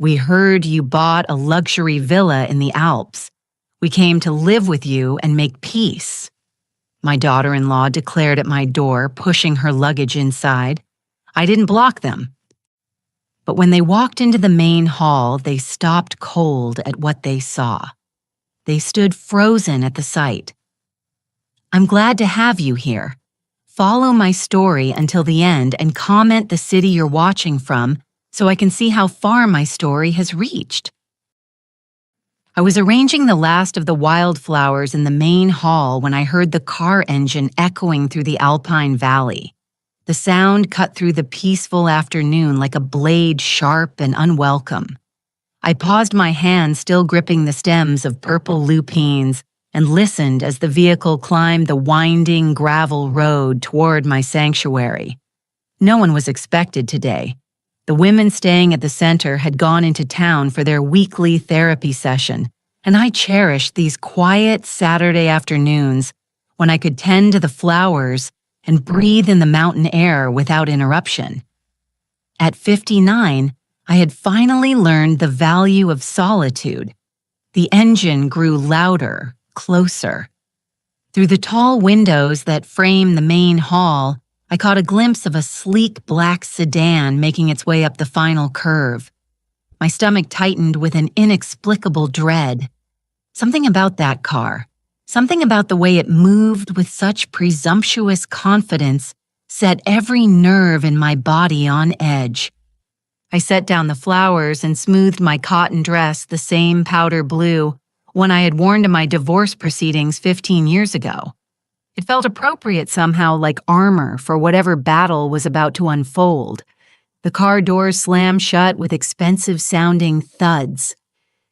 We heard you bought a luxury villa in the Alps. We came to live with you and make peace," my daughter-in-law declared at my door, pushing her luggage inside. I didn't block them. But when they walked into the main hall, they stopped cold at what they saw. They stood frozen at the sight. "I'm glad to have you here. Follow my story until the end and comment the city you're watching from so I can see how far my story has reached." I was arranging the last of the wildflowers in the main hall when I heard the car engine echoing through the Alpine Valley. The sound cut through the peaceful afternoon like a blade sharp and unwelcome. I paused my hand still gripping the stems of purple lupines and listened as the vehicle climbed the winding gravel road toward my sanctuary. No one was expected today. The women staying at the center had gone into town for their weekly therapy session, and I cherished these quiet Saturday afternoons when I could tend to the flowers and breathe in the mountain air without interruption. At 59, I had finally learned the value of solitude. The engine grew louder, closer. Through the tall windows that frame the main hall, I caught a glimpse of a sleek black sedan making its way up the final curve. My stomach tightened with an inexplicable dread. Something about that car, something about the way it moved with such presumptuous confidence, set every nerve in my body on edge. I set down the flowers and smoothed my cotton dress the same powder blue, one I had worn to my divorce proceedings 15 years ago. It felt appropriate somehow, like armor for whatever battle was about to unfold. The car doors slammed shut with expensive-sounding thuds.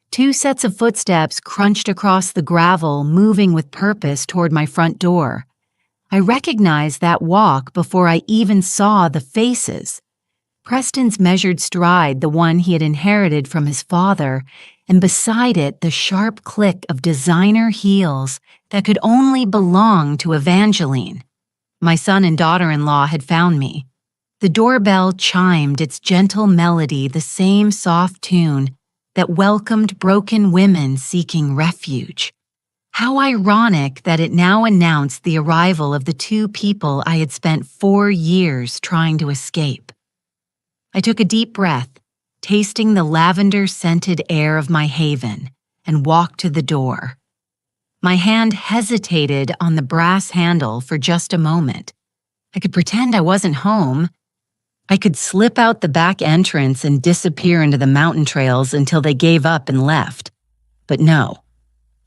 2 sets of footsteps crunched across the gravel, moving with purpose toward my front door. I recognized that walk before I even saw the faces. Preston's measured stride, the one he had inherited from his father, and beside it the sharp click of designer heels that could only belong to Evangeline. My son and daughter-in-law had found me. The doorbell chimed its gentle melody, the same soft tune that welcomed broken women seeking refuge. How ironic that it now announced the arrival of the 2 people I had spent 4 years trying to escape. I took a deep breath, tasting the lavender-scented air of my haven, and walked to the door. My hand hesitated on the brass handle for just a moment. I could pretend I wasn't home. I could slip out the back entrance and disappear into the mountain trails until they gave up and left. But no,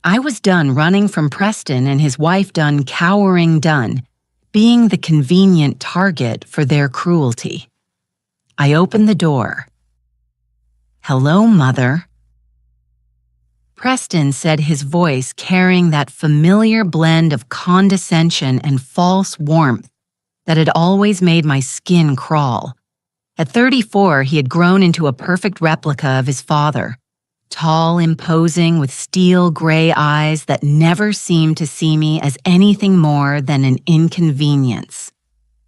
I was done running from Preston and his wife done cowering done, being the convenient target for their cruelty. I opened the door. "Hello, Mother." Preston said, his voice carrying that familiar blend of condescension and false warmth that had always made my skin crawl. At 34, he had grown into a perfect replica of his father, tall, imposing, with steel gray eyes that never seemed to see me as anything more than an inconvenience.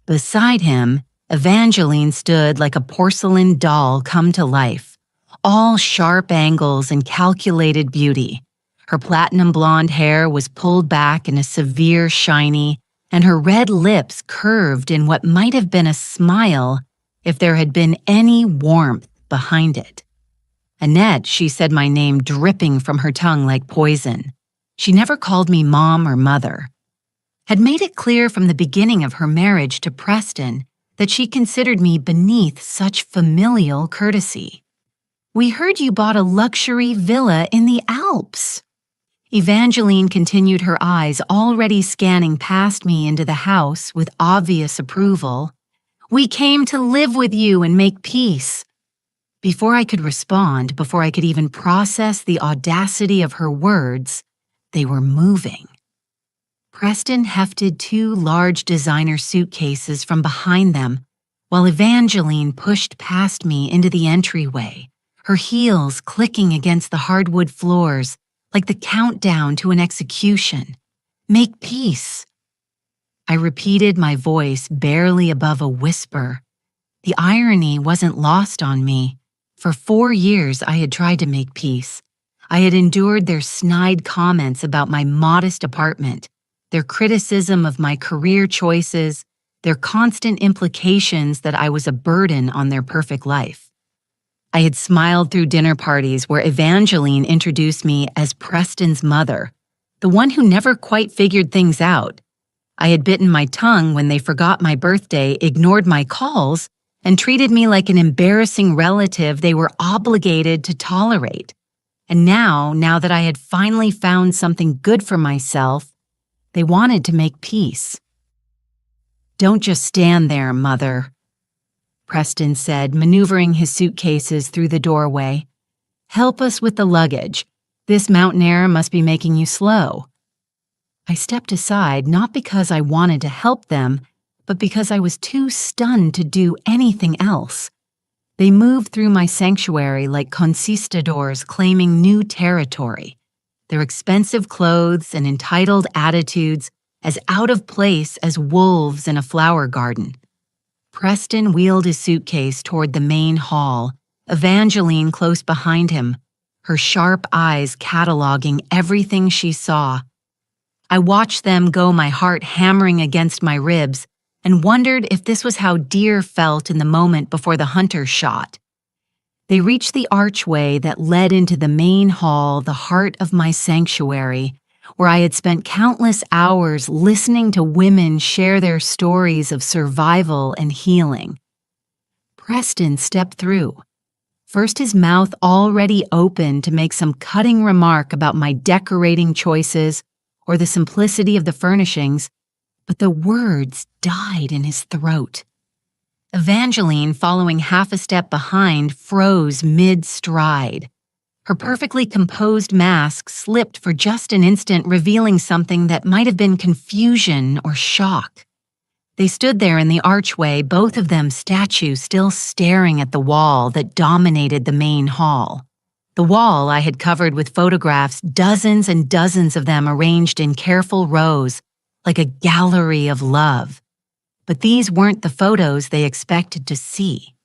Beside him, Evangeline stood like a porcelain doll come to life, all sharp angles and calculated beauty. Her platinum blonde hair was pulled back in a severe shiny, and her red lips curved in what might have been a smile if there had been any warmth behind it. Annette, she said my name dripping from her tongue like poison. She never called me Mom or Mother. Had made it clear from the beginning of her marriage to Preston that she considered me beneath such familial courtesy. "We heard you bought a luxury villa in the Alps." Evangeline continued, her eyes already scanning past me into the house with obvious approval. "We came to live with you and make peace." Before I could respond, before I could even process the audacity of her words, they were moving. Preston hefted 2 large designer suitcases from behind them, while Evangeline pushed past me into the entryway, her heels clicking against the hardwood floors like the countdown to an execution. "Make peace." I repeated, my voice barely above a whisper. The irony wasn't lost on me. For 4 years, I had tried to make peace. I had endured their snide comments about my modest apartment, their criticism of my career choices, their constant implications that I was a burden on their perfect life. I had smiled through dinner parties where Evangeline introduced me as Preston's mother, the one who never quite figured things out. I had bitten my tongue when they forgot my birthday, ignored my calls, and treated me like an embarrassing relative they were obligated to tolerate. And now that I had finally found something good for myself, they wanted to make peace. "Don't just stand there, Mother," Preston said, maneuvering his suitcases through the doorway. "Help us with the luggage. This mountain air must be making you slow." I stepped aside, not because I wanted to help them, but because I was too stunned to do anything else. They moved through my sanctuary like conquistadors claiming new territory, their expensive clothes and entitled attitudes as out of place as wolves in a flower garden. Preston wheeled his suitcase toward the main hall, Evangeline close behind him, her sharp eyes cataloging everything she saw. I watched them go, my heart hammering against my ribs, and wondered if this was how deer felt in the moment before the hunter shot. They reached the archway that led into the main hall, the heart of my sanctuary, where I had spent countless hours listening to women share their stories of survival and healing. Preston stepped through, first his mouth already open to make some cutting remark about my decorating choices or the simplicity of the furnishings, but the words died in his throat. Evangeline, following half a step behind, froze mid-stride. Her perfectly composed mask slipped for just an instant, revealing something that might have been confusion or shock. They stood there in the archway, both of them statues still staring at the wall that dominated the main hall. The wall I had covered with photographs, dozens and dozens of them arranged in careful rows, like a gallery of love. But these weren't the photos they expected to see.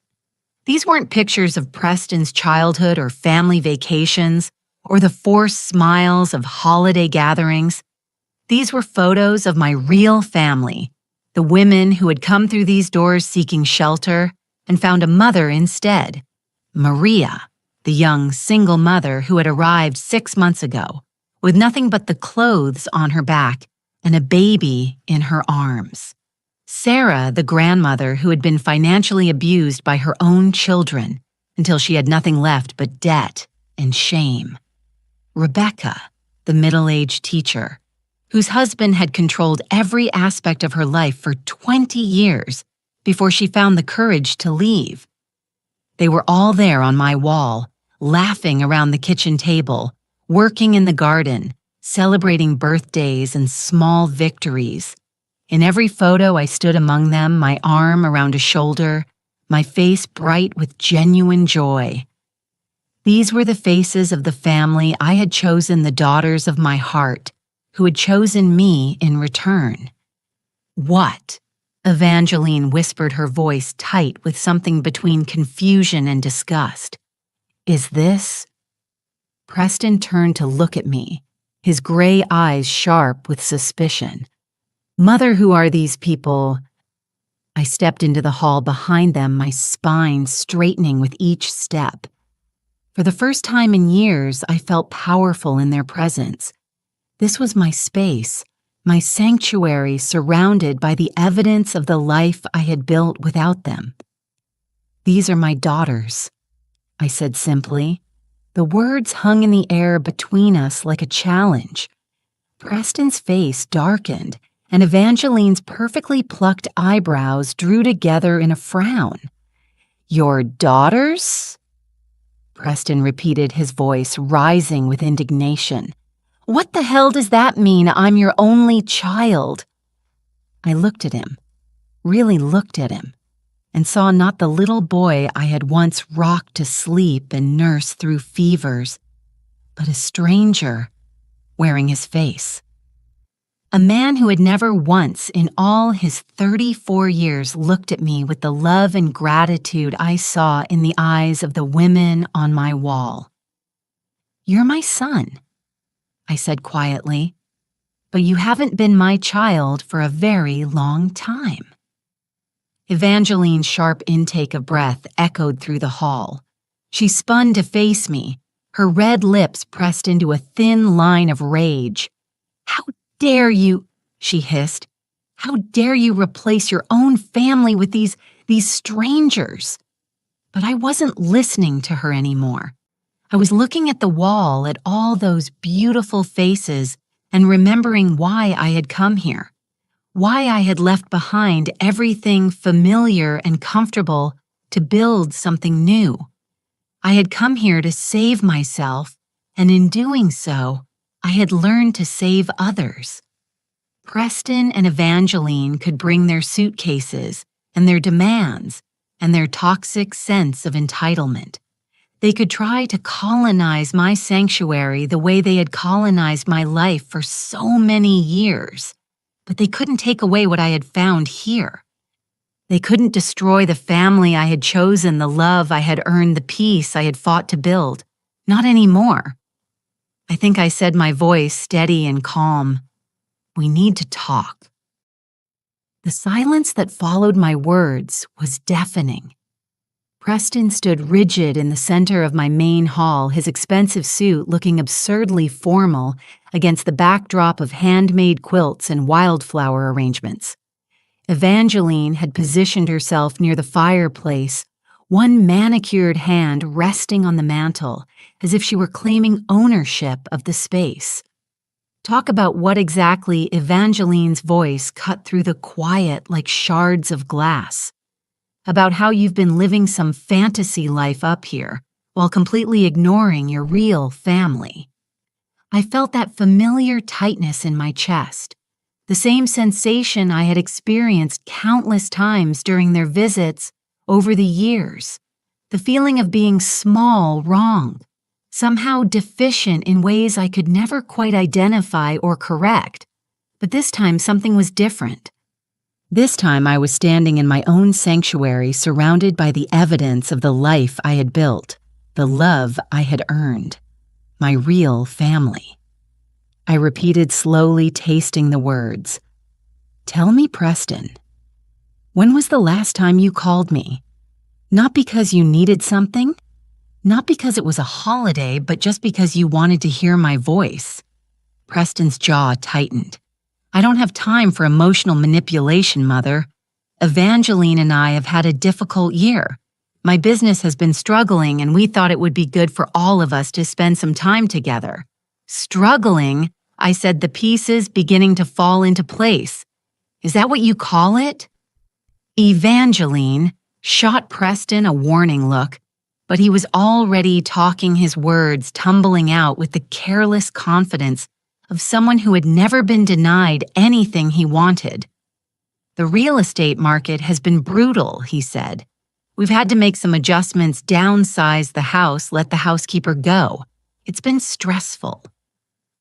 These weren't pictures of Preston's childhood or family vacations, or the forced smiles of holiday gatherings. These were photos of my real family, the women who had come through these doors seeking shelter and found a mother instead, Maria, the young single mother who had arrived 6 months ago, with nothing but the clothes on her back and a baby in her arms. Sarah, the grandmother who had been financially abused by her own children until she had nothing left but debt and shame. Rebecca, the middle-aged teacher, whose husband had controlled every aspect of her life for 20 years before she found the courage to leave. They were all there on my wall, laughing around the kitchen table, working in the garden, celebrating birthdays and small victories. In every photo, I stood among them, my arm around a shoulder, my face bright with genuine joy. These were the faces of the family I had chosen, the daughters of my heart, who had chosen me in return. "What?" Evangeline whispered, her voice tight with something between confusion and disgust. "Is this?" Preston turned to look at me, his gray eyes sharp with suspicion. "Mother, who are these people?" I stepped into the hall behind them, my spine straightening with each step. For the first time in years, I felt powerful in their presence. This was my space, my sanctuary surrounded by the evidence of the life I had built without them. "These are my daughters," I said simply. The words hung in the air between us like a challenge. Preston's face darkened, and Evangeline's perfectly plucked eyebrows drew together in a frown. "Your daughters?" Preston repeated, his voice rising with indignation. "What the hell does that mean, I'm your only child?" I looked at him, really looked at him, and saw not the little boy I had once rocked to sleep and nursed through fevers, but a stranger wearing his face. A man who had never once in all his 34 years looked at me with the love and gratitude I saw in the eyes of the women on my wall. "You're my son," I said quietly, "but you haven't been my child for a very long time." Evangeline's sharp intake of breath echoed through the hall. She spun to face me, her red lips pressed into a thin line of rage. "How dare you," she hissed. "How dare you replace your own family with these strangers?" But I wasn't listening to her anymore. I was looking at the wall, at all those beautiful faces, and remembering why I had come here, why I had left behind everything familiar and comfortable to build something new. I had come here to save myself, and in doing so, I had learned to save others. Preston and Evangeline could bring their suitcases and their demands and their toxic sense of entitlement. They could try to colonize my sanctuary the way they had colonized my life for so many years, but they couldn't take away what I had found here. They couldn't destroy the family I had chosen, the love I had earned, the peace I had fought to build. Not anymore. I think I said, my voice steady and calm, "We need to talk." The silence that followed my words was deafening. Preston stood rigid in the center of my main hall, his expensive suit looking absurdly formal against the backdrop of handmade quilts and wildflower arrangements. Evangeline had positioned herself near the fireplace, one manicured hand resting on the mantel, as if she were claiming ownership of the space. Talk about what exactly Evangeline's voice cut through the quiet like shards of glass. About how you've been living some fantasy life up here while completely ignoring your real family. I felt that familiar tightness in my chest, the same sensation I had experienced countless times during their visits over the years, the feeling of being small, wrong, somehow deficient in ways I could never quite identify or correct, but this time something was different. This time I was standing in my own sanctuary, surrounded by the evidence of the life I had built, the love I had earned, my real family. I repeated slowly, tasting the words. "Tell me, Preston, when was the last time you called me? Not because you needed something, not because it was a holiday, but just because you wanted to hear my voice." Preston's jaw tightened. "I don't have time for emotional manipulation, Mother. Evangeline and I have had a difficult year. My business has been struggling, and we thought it would be good for all of us to spend some time together." "Struggling?" I said, the pieces beginning to fall into place. "Is that what you call it?" Evangeline shot Preston a warning look, but he was already talking, his words tumbling out with the careless confidence of someone who had never been denied anything he wanted. "The real estate market has been brutal," he said. "We've had to make some adjustments, downsize the house, let the housekeeper go. It's been stressful.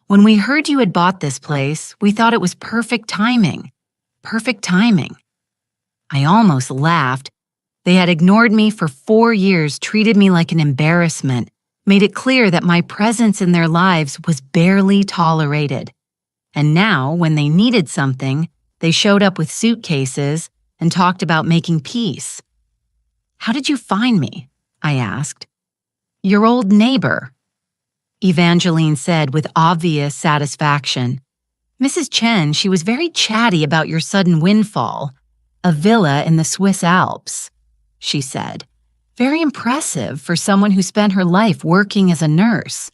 When we heard you had bought this place, we thought it was perfect timing. Perfect timing." I almost laughed. They had ignored me for 4 years, treated me like an embarrassment, made it clear that my presence in their lives was barely tolerated. And now, when they needed something, they showed up with suitcases and talked about making peace. "How did you find me?" I asked. "Your old neighbor," Evangeline said with obvious satisfaction. "Mrs. Chen, she was very chatty about your sudden windfall. A villa in the Swiss Alps," she said. "Very impressive for someone who spent her life working as a nurse."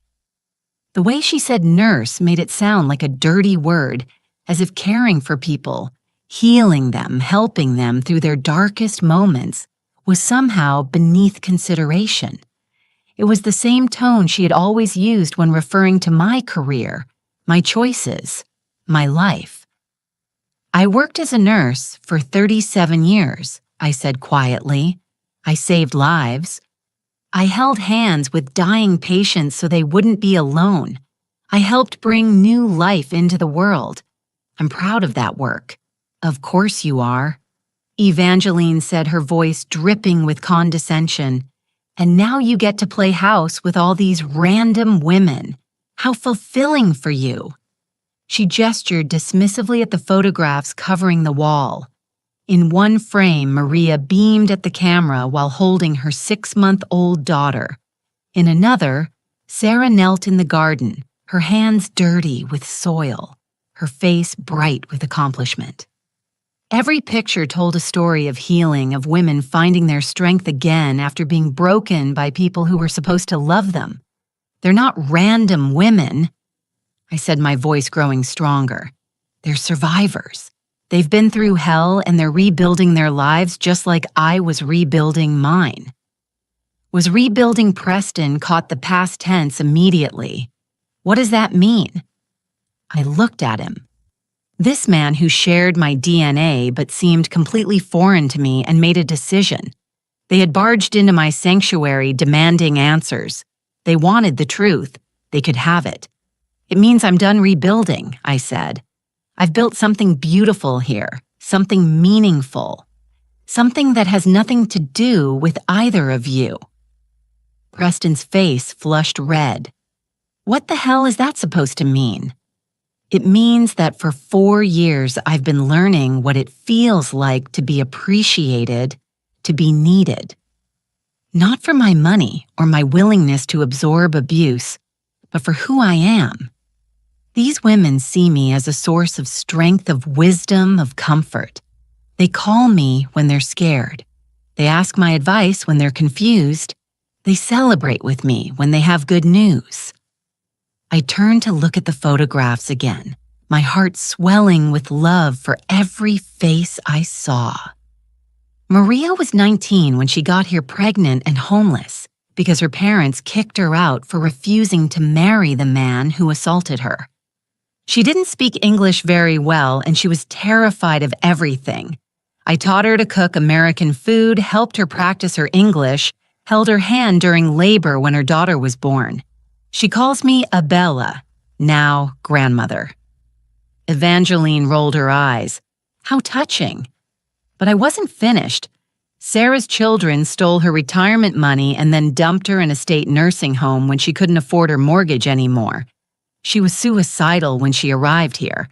The way she said nurse made it sound like a dirty word, as if caring for people, healing them, helping them through their darkest moments, was somehow beneath consideration. It was the same tone she had always used when referring to my career, my choices, my life. "I worked as a nurse for 37 years, I said quietly. "I saved lives. I held hands with dying patients so they wouldn't be alone. I helped bring new life into the world. I'm proud of that work. Of course you are. Evangeline said, her voice dripping with condescension. And now you get to play house with all these random women. How fulfilling for you. She gestured dismissively at the photographs covering the wall. In one frame, Maria beamed at the camera while holding her 6-month-old daughter. In another, Sarah knelt in the garden, her hands dirty with soil, her face bright with accomplishment. Every picture told a story of healing, of women finding their strength again after being broken by people who were supposed to love them. They're not random women, I said, my voice growing stronger. They're survivors. They've been through hell and they're rebuilding their lives just like I was rebuilding mine. Was rebuilding Preston caught the past tense immediately? What does that mean? I looked at him. This man who shared my DNA but seemed completely foreign to me and made a decision. They had barged into my sanctuary demanding answers. They wanted the truth. They could have it. It means I'm done rebuilding, I said. I've built something beautiful here, something meaningful, something that has nothing to do with either of you. Preston's face flushed red. What the hell is that supposed to mean? It means that for 4 years I've been learning what it feels like to be appreciated, to be needed. Not for my money or my willingness to absorb abuse, but for who I am. These women see me as a source of strength, of wisdom, of comfort. They call me when they're scared. They ask my advice when they're confused. They celebrate with me when they have good news. I turned to look at the photographs again, my heart swelling with love for every face I saw. Maria was 19 when she got here pregnant and homeless because her parents kicked her out for refusing to marry the man who assaulted her. She didn't speak English very well and she was terrified of everything. I taught her to cook American food, helped her practice her English, held her hand during labor when her daughter was born. She calls me Abella, now grandmother. Evangeline rolled her eyes. How touching. But I wasn't finished. Sarah's children stole her retirement money and then dumped her in a state nursing home when she couldn't afford her mortgage anymore. She was suicidal when she arrived here.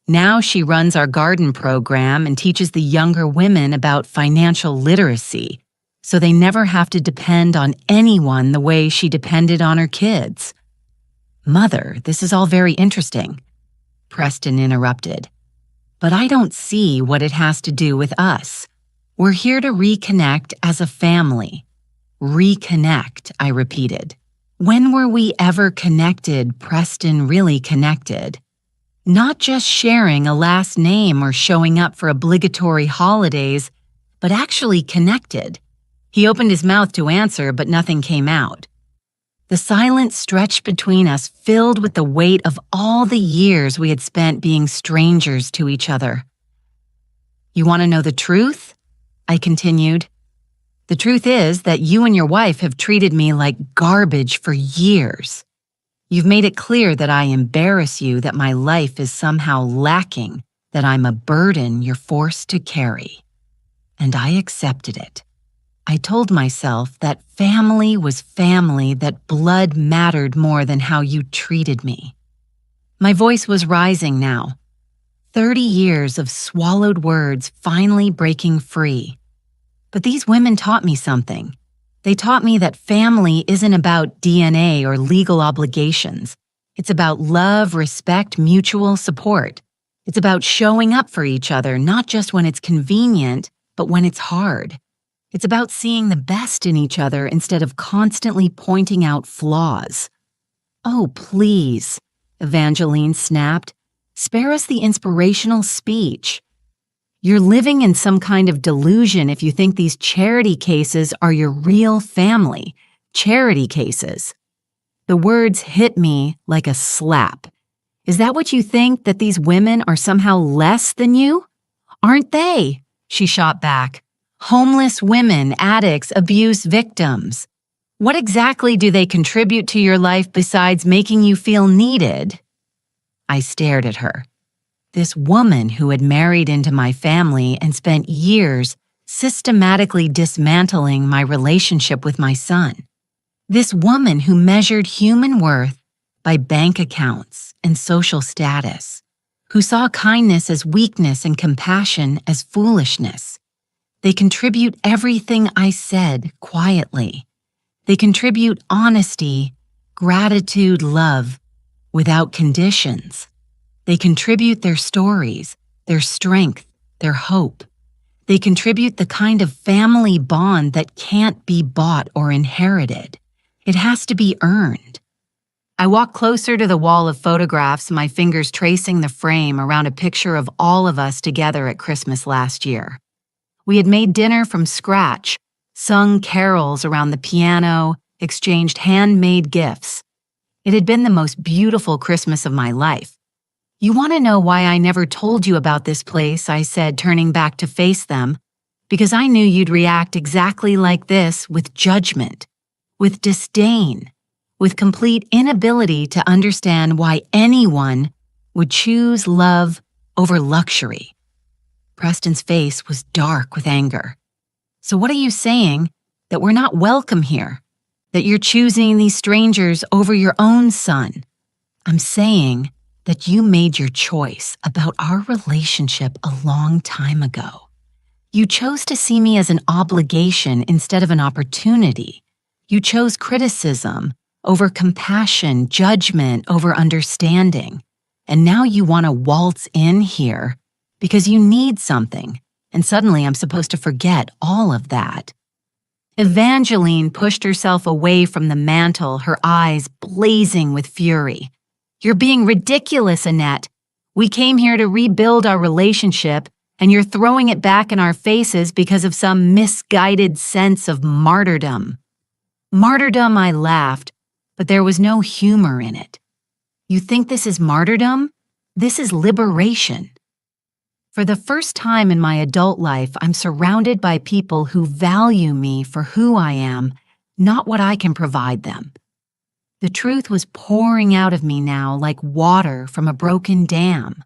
Now she runs our garden program and teaches the younger women about financial literacy, so they never have to depend on anyone the way she depended on her kids. Mother, this is all very interesting, Preston interrupted. But I don't see what it has to do with us. We're here to reconnect as a family. Reconnect, I repeated. When were we ever connected, Preston, really connected? Not just sharing a last name or showing up for obligatory holidays, but actually connected. He opened his mouth to answer, but nothing came out. The silence stretched between us, filled with the weight of all the years we had spent being strangers to each other. You want to know the truth? I continued. The truth is that you and your wife have treated me like garbage for years. You've made it clear that I embarrass you, that my life is somehow lacking, that I'm a burden you're forced to carry. And I accepted it. I told myself that family was family, that blood mattered more than how you treated me. My voice was rising now. 30 years of swallowed words finally breaking free. But these women taught me something. They taught me that family isn't about DNA or legal obligations. It's about love, respect, mutual support. It's about showing up for each other, not just when it's convenient, but when it's hard. It's about seeing the best in each other instead of constantly pointing out flaws. Oh, please, Evangeline snapped. Spare us the inspirational speech. You're living in some kind of delusion if you think these charity cases are your real family. Charity cases. The words hit me like a slap. Is that what you think, that these women are somehow less than you? Aren't they? She shot back. Homeless women, addicts, abuse victims. What exactly do they contribute to your life besides making you feel needed? I stared at her. This woman who had married into my family and spent years systematically dismantling my relationship with my son. This woman who measured human worth by bank accounts and social status, who saw kindness as weakness and compassion as foolishness. They contribute everything I said quietly. They contribute honesty, gratitude, love, without conditions. They contribute their stories, their strength, their hope. They contribute the kind of family bond that can't be bought or inherited. It has to be earned. I walked closer to the wall of photographs, my fingers tracing the frame around a picture of all of us together at Christmas last year. We had made dinner from scratch, sung carols around the piano, exchanged handmade gifts. It had been the most beautiful Christmas of my life. "You want to know why I never told you about this place?" I said, turning back to face them. "Because I knew you'd react exactly like this, with judgment, with disdain, with complete inability to understand why anyone would choose love over luxury." Preston's face was dark with anger. "So what are you saying? That we're not welcome here? That you're choosing these strangers over your own son?" "I'm saying that you made your choice about our relationship a long time ago. You chose to see me as an obligation instead of an opportunity. You chose criticism over compassion, judgment over understanding. And now you want to waltz in here because you need something, and suddenly I'm supposed to forget all of that." Evangeline pushed herself away from the mantel, her eyes blazing with fury. "You're being ridiculous, Annette. We came here to rebuild our relationship, and you're throwing it back in our faces because of some misguided sense of martyrdom." "Martyrdom," I laughed, but there was no humor in it. "You think this is martyrdom? This is liberation." For the first time in my adult life, I'm surrounded by people who value me for who I am, not what I can provide them. The truth was pouring out of me now like water from a broken dam.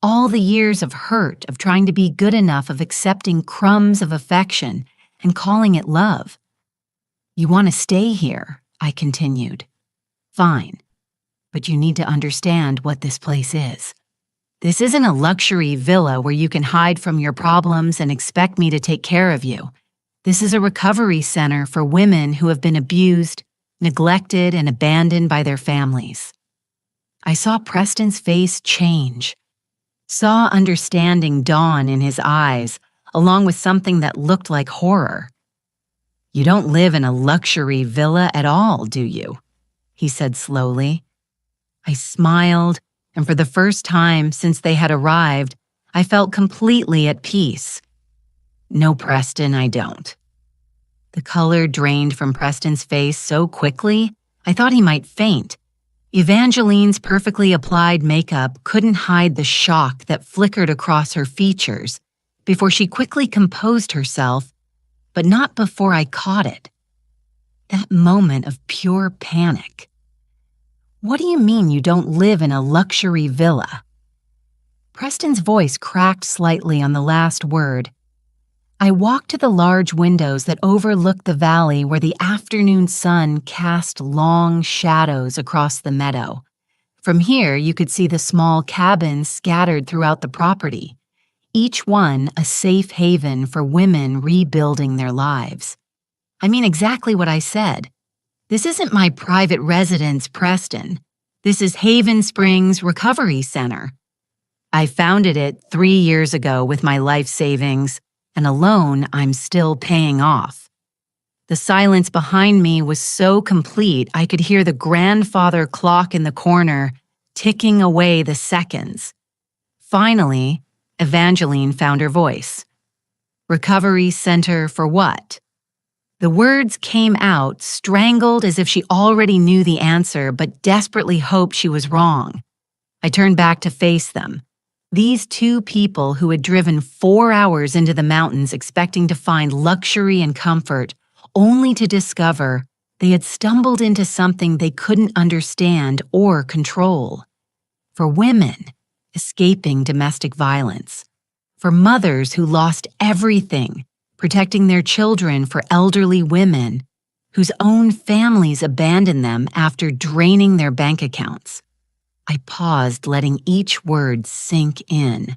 All the years of hurt, of trying to be good enough, of accepting crumbs of affection and calling it love. "You want to stay here," I continued. "Fine, but you need to understand what this place is. This isn't a luxury villa where you can hide from your problems and expect me to take care of you. This is a recovery center for women who have been abused, neglected, and abandoned by their families." I saw Preston's face change, saw understanding dawn in his eyes, along with something that looked like horror. "You don't live in a luxury villa at all, do you?" he said slowly. I smiled, and for the first time since they had arrived, I felt completely at peace. "No, Preston, I don't." The color drained from Preston's face so quickly, I thought he might faint. Evangeline's perfectly applied makeup couldn't hide the shock that flickered across her features before she quickly composed herself, but not before I caught it. That moment of pure panic. "What do you mean you don't live in a luxury villa?" Preston's voice cracked slightly on the last word. I walked to the large windows that overlooked the valley where the afternoon sun cast long shadows across the meadow. From here, you could see the small cabins scattered throughout the property, each one a safe haven for women rebuilding their lives. I mean exactly what I said. This isn't my private residence, Preston. This is Haven Springs Recovery Center. I founded it 3 years ago with my life savings, and a loan I'm still paying off. The silence behind me was so complete I could hear the grandfather clock in the corner ticking away the seconds. Finally, Evangeline found her voice. "Recovery Center for what?" The words came out, strangled as if she already knew the answer but desperately hoped she was wrong. I turned back to face them. These two people who had driven 4 hours into the mountains expecting to find luxury and comfort, only to discover they had stumbled into something they couldn't understand or control. For women, escaping domestic violence. For mothers who lost everything, protecting their children, for elderly women whose own families abandoned them after draining their bank accounts. I paused, letting each word sink in.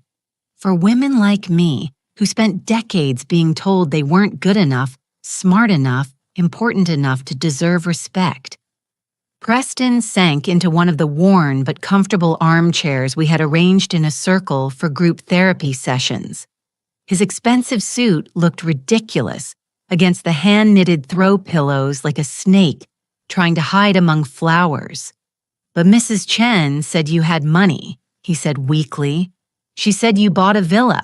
For women like me, who spent decades being told they weren't good enough, smart enough, important enough to deserve respect. Preston sank into one of the worn but comfortable armchairs we had arranged in a circle for group therapy sessions. His expensive suit looked ridiculous against the hand-knitted throw pillows, like a snake trying to hide among flowers. "But Mrs. Chen said you had money," he said weakly. "She said you bought a villa.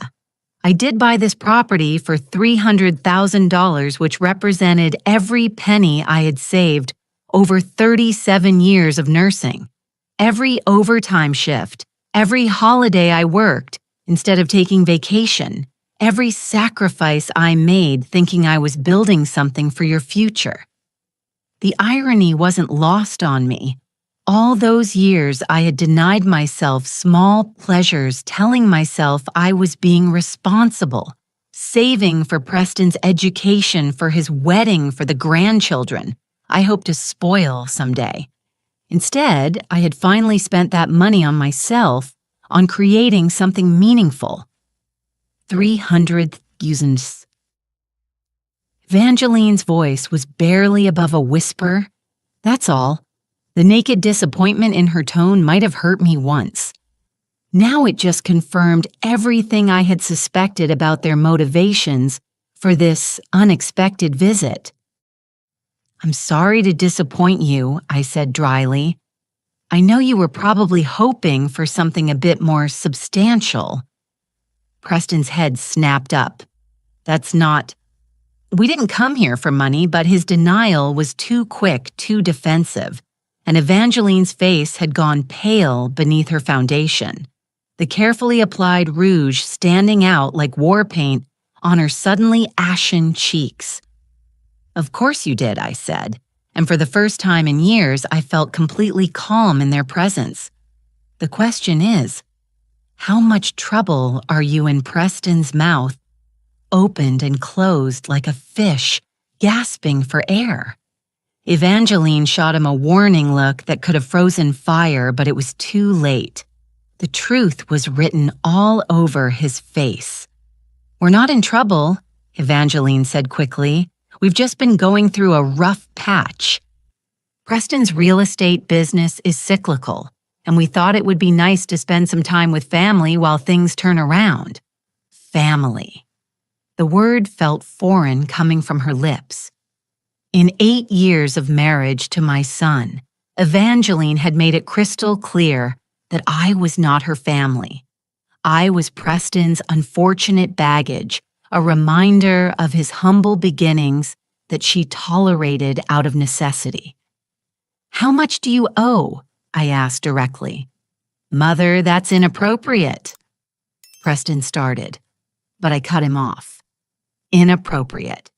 I did buy this property for $300,000, which represented every penny I had saved over 37 years of nursing. Every overtime shift, every holiday I worked instead of taking vacation, every sacrifice I made thinking I was building something for your future." The irony wasn't lost on me. All those years I had denied myself small pleasures, telling myself I was being responsible, saving for Preston's education, for his wedding, for the grandchildren I hoped to spoil someday. Instead, I had finally spent that money on myself, on creating something meaningful. 300,000. Evangeline's voice was barely above a whisper. That's all. The naked disappointment in her tone might have hurt me once. Now it just confirmed everything I had suspected about their motivations for this unexpected visit. "I'm sorry to disappoint you," I said dryly. "I know you were probably hoping for something a bit more substantial." Preston's head snapped up. "That's not—" We didn't come here for money, but his denial was too quick, too defensive, and Evangeline's face had gone pale beneath her foundation, the carefully applied rouge standing out like war paint on her suddenly ashen cheeks. "Of course you did," I said, and for the first time in years I felt completely calm in their presence. "The question is, how much trouble are you in?" Preston's mouth opened and closed like a fish gasping for air. Evangeline shot him a warning look that could have frozen fire, but it was too late. The truth was written all over his face. "We're not in trouble," Evangeline said quickly. "We've just been going through a rough patch. Preston's real estate business is cyclical, and we thought it would be nice to spend some time with family while things turn around." Family. The word felt foreign coming from her lips. In 8 years of marriage to my son, Evangeline had made it crystal clear that I was not her family. I was Preston's unfortunate baggage, a reminder of his humble beginnings that she tolerated out of necessity. "How much do you owe?" I asked directly. "Mother, that's inappropriate." Preston started, but I cut him off. "Inappropriate.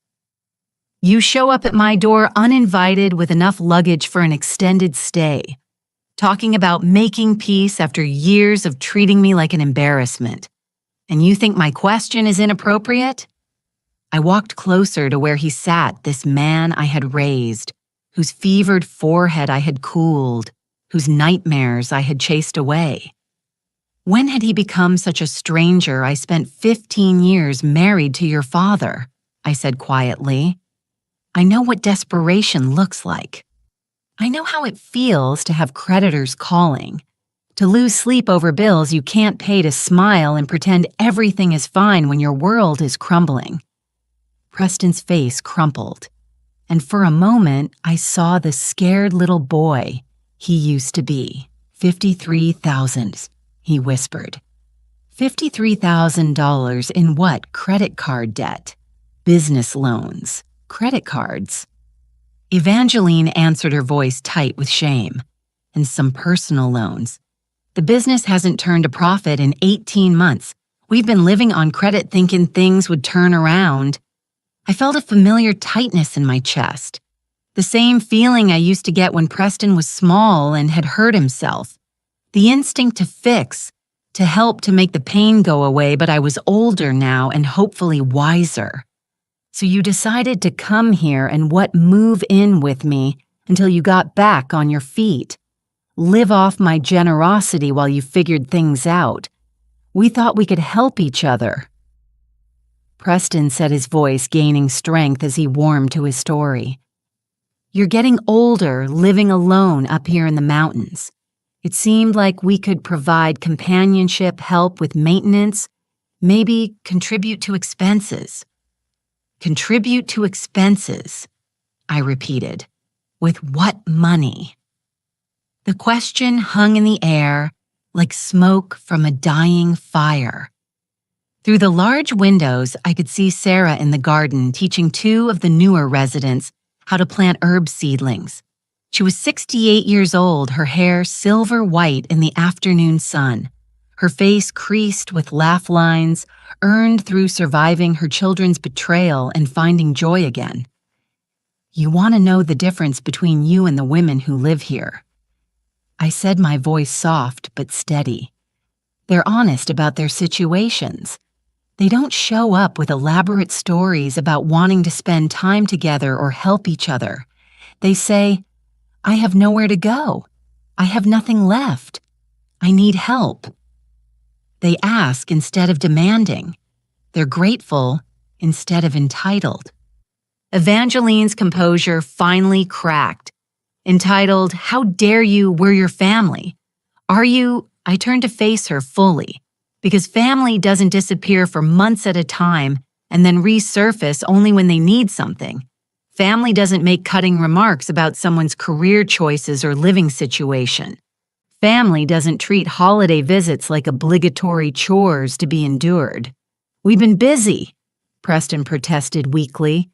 You show up at my door uninvited with enough luggage for an extended stay, talking about making peace after years of treating me like an embarrassment. And you think my question is inappropriate?" I walked closer to where he sat, this man I had raised, whose fevered forehead I had cooled, whose nightmares I had chased away. When had he become such a stranger? "I spent 15 years married to your father," I said quietly. "I know what desperation looks like. I know how it feels to have creditors calling, to lose sleep over bills you can't pay, to smile and pretend everything is fine when your world is crumbling." Preston's face crumpled, and for a moment I saw the scared little boy he used to be. 53,000, he whispered. $53,000 in what? Credit card debt, business loans, credit cards. Evangeline answered, her voice tight with shame. "And some personal loans. The business hasn't turned a profit in 18 months. We've been living on credit thinking things would turn around." I felt a familiar tightness in my chest. The same feeling I used to get when Preston was small and had hurt himself. The instinct to fix, to help to make the pain go away, but I was older now and hopefully wiser. So you decided to come here and move in with me until you got back on your feet. Live off my generosity while you figured things out. We thought we could help each other." Preston said, his voice gaining strength as he warmed to his story. "You're getting older, living alone up here in the mountains. It seemed like we could provide companionship, help with maintenance, maybe contribute to expenses." "Contribute to expenses," I repeated. "With what money?" The question hung in the air like smoke from a dying fire. Through the large windows, I could see Sarah in the garden teaching two of the newer residents how to plant herb seedlings. She was 68 years old, her hair silver white in the afternoon sun, her face creased with laugh lines earned through surviving her children's betrayal and finding joy again. "You want to know the difference between you and the women who live here?" I said, my voice soft but steady. "They're honest about their situations. They don't show up with elaborate stories about wanting to spend time together or help each other. They say, 'I have nowhere to go. I have nothing left. I need help.' They ask instead of demanding. They're grateful instead of entitled." Evangeline's composure finally cracked. Entitled, "How dare you, we're your family. Are you?" I turned to face her fully, because family doesn't disappear for months at a time and then resurface only when they need something. Family doesn't make cutting remarks about someone's career choices or living situation. Family doesn't treat holiday visits like obligatory chores to be endured. "We've been busy," Preston protested weakly.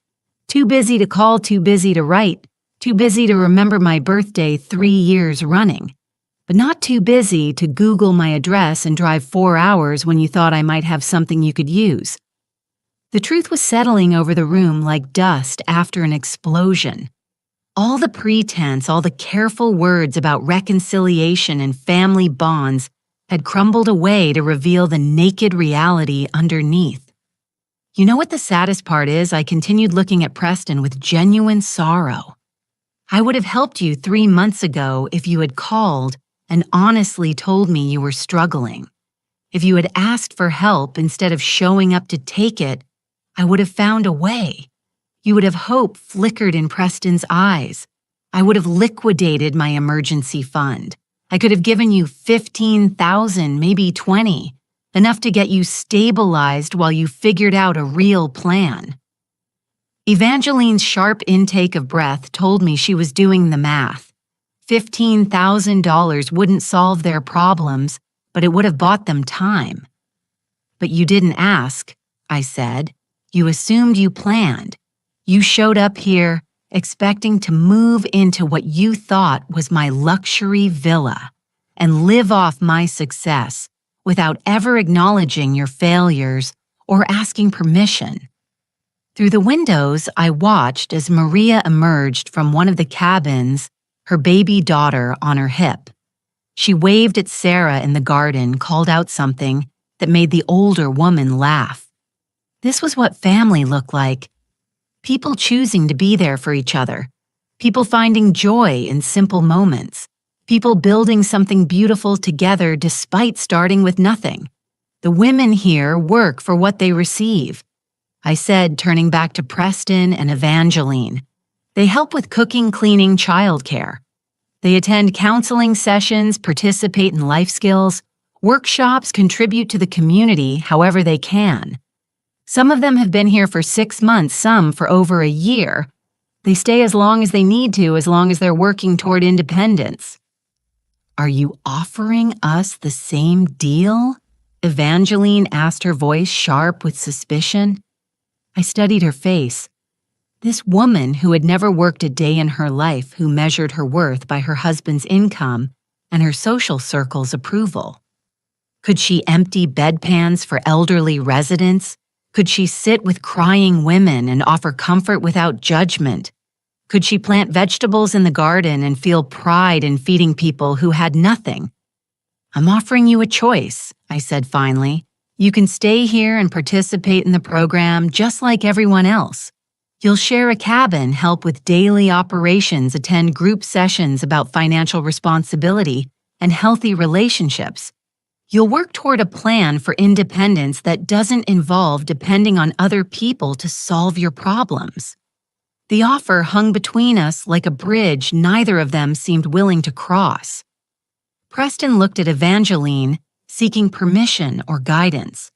"Too busy to call, too busy to write, too busy to remember my birthday 3 years running, but not too busy to Google my address and drive 4 hours when you thought I might have something you could use." The truth was settling over the room like dust after an explosion. All the pretense, all the careful words about reconciliation and family bonds had crumbled away to reveal the naked reality underneath. "You know what the saddest part is?" I continued, looking at Preston with genuine sorrow. "I would have helped you 3 months ago if you had called and honestly told me you were struggling. If you had asked for help instead of showing up to take it, I would have found a way. You would have hope flickered in Preston's eyes. I would have liquidated my emergency fund. I could have given you 15,000, maybe 20, enough to get you stabilized while you figured out a real plan." Evangeline's sharp intake of breath told me she was doing the math. $15,000 wouldn't solve their problems, but it would have bought them time. "But you didn't ask," I said. "You assumed you planned. You showed up here expecting to move into what you thought was my luxury villa and live off my success without ever acknowledging your failures or asking permission." Through the windows, I watched as Maria emerged from one of the cabins, her baby daughter on her hip. She waved at Sarah in the garden, called out something that made the older woman laugh. This was what family looked like. People choosing to be there for each other. People finding joy in simple moments. People building something beautiful together despite starting with nothing. The women here work for what they receive. I said, turning back to Preston and Evangeline. They help with cooking, cleaning, childcare. They attend counseling sessions, participate in life skills, workshops, contribute to the community however they can. Some of them have been here for 6 months, some for over a year. They stay as long as they need to, as long as they're working toward independence. "Are you offering us the same deal?" Evangeline asked, her voice sharp with suspicion. I studied her face. This woman who had never worked a day in her life, who measured her worth by her husband's income and her social circle's approval. Could she empty bedpans for elderly residents? Could she sit with crying women and offer comfort without judgment? Could she plant vegetables in the garden and feel pride in feeding people who had nothing? I'm offering you a choice, I said finally. You can stay here and participate in the program just like everyone else. You'll share a cabin, help with daily operations, attend group sessions about financial responsibility and healthy relationships. You'll work toward a plan for independence that doesn't involve depending on other people to solve your problems. The offer hung between us like a bridge neither of them seemed willing to cross. Preston looked at Evangeline, seeking permission or guidance.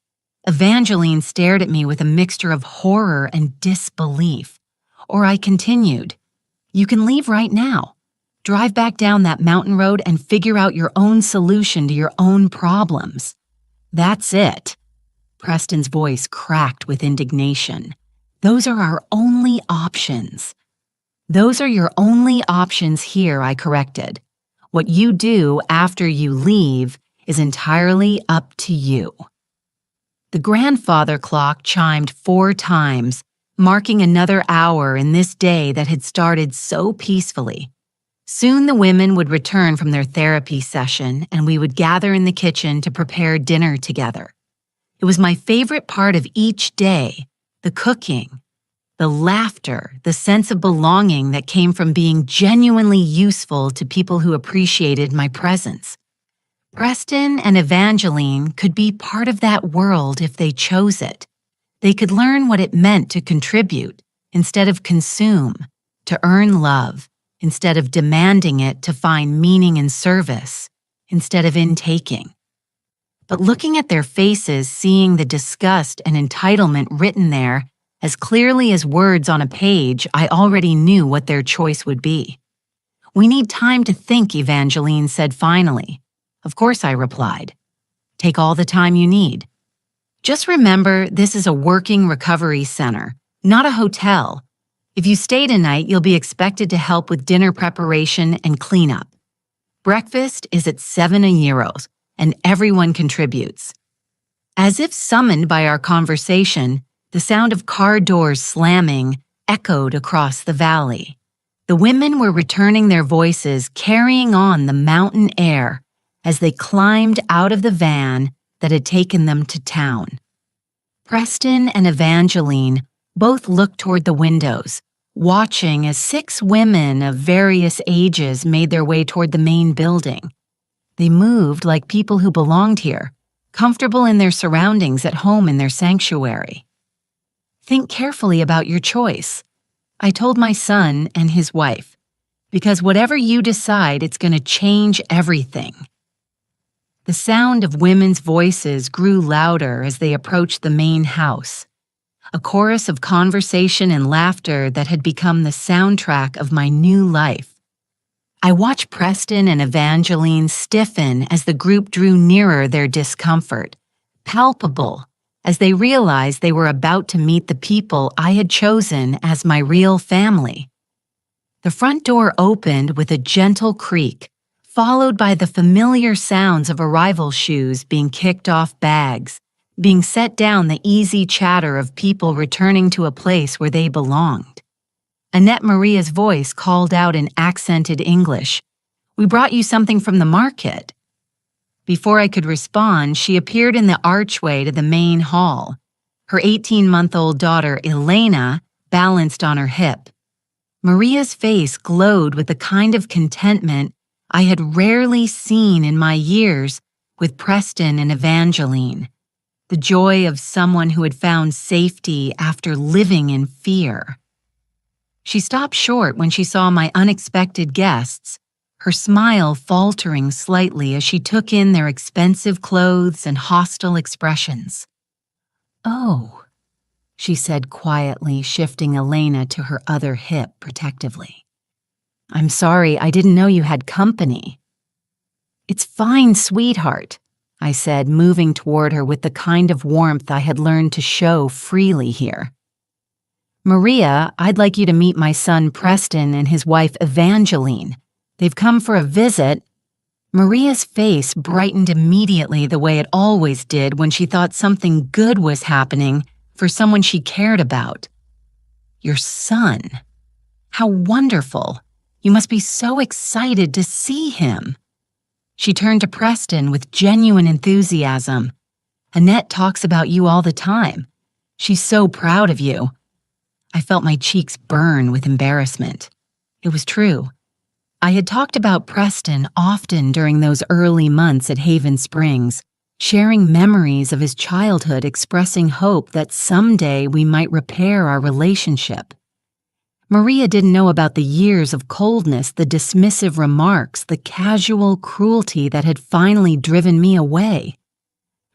Evangeline stared at me with a mixture of horror and disbelief. Or I continued, "You can leave right now. Drive back down that mountain road and figure out your own solution to your own problems." "That's it." Preston's voice cracked with indignation. "Those are our only options." "Those are your only options here," I corrected. "What you do after you leave is entirely up to you." The grandfather clock chimed 4 times, marking another hour in this day that had started so peacefully. Soon the women would return from their therapy session and we would gather in the kitchen to prepare dinner together. It was my favorite part of each day, the cooking, the laughter, the sense of belonging that came from being genuinely useful to people who appreciated my presence. Preston and Evangeline could be part of that world if they chose it. They could learn what it meant to contribute instead of consume, to earn love instead of demanding it, to find meaning and service instead of intaking. But looking at their faces, seeing the disgust and entitlement written there as clearly as words on a page, I already knew what their choice would be. "We need time to think," Evangeline said finally. "Of course," I replied. "Take all the time you need. Just remember, this is a working recovery center, not a hotel. If you stay tonight, you'll be expected to help with dinner preparation and cleanup. Breakfast is at €7, and everyone contributes." As if summoned by our conversation, the sound of car doors slamming echoed across the valley. The women were returning their voices, carrying on the mountain air as they climbed out of the van that had taken them to town. Preston and Evangeline both looked toward the windows, watching as 6 women of various ages made their way toward the main building. They moved like people who belonged here, comfortable in their surroundings, at home in their sanctuary. "Think carefully about your choice," I told my son and his wife, "because whatever you decide, it's going to change everything." The sound of women's voices grew louder as they approached the main house, a chorus of conversation and laughter that had become the soundtrack of my new life. I watched Preston and Evangeline stiffen as the group drew nearer, their discomfort palpable as they realized they were about to meet the people I had chosen as my real family. The front door opened with a gentle creak, followed by the familiar sounds of arrival shoes being kicked off bags, being set down, the easy chatter of people returning to a place where they belonged. Annette Maria's voice called out in accented English, "We brought you something from the market." Before I could respond, she appeared in the archway to the main hall, her 18-month-old daughter, Elena, balanced on her hip. Maria's face glowed with the kind of contentment I had rarely seen in my years with Preston and Evangeline, the joy of someone who had found safety after living in fear. She stopped short when she saw my unexpected guests, her smile faltering slightly as she took in their expensive clothes and hostile expressions. "Oh," she said quietly, shifting Elena to her other hip protectively. "I'm sorry, I didn't know you had company." "It's fine, sweetheart," I said, moving toward her with the kind of warmth I had learned to show freely here. "Maria, I'd like you to meet my son Preston and his wife Evangeline. They've come for a visit." Maria's face brightened immediately the way it always did when she thought something good was happening for someone she cared about. "Your son. How wonderful. You must be so excited to see him." She turned to Preston with genuine enthusiasm. "Annette talks about you all the time. She's so proud of you." I felt my cheeks burn with embarrassment. It was true. I had talked about Preston often during those early months at Haven Springs, sharing memories of his childhood, expressing hope that someday we might repair our relationship. Maria didn't know about the years of coldness, the dismissive remarks, the casual cruelty that had finally driven me away.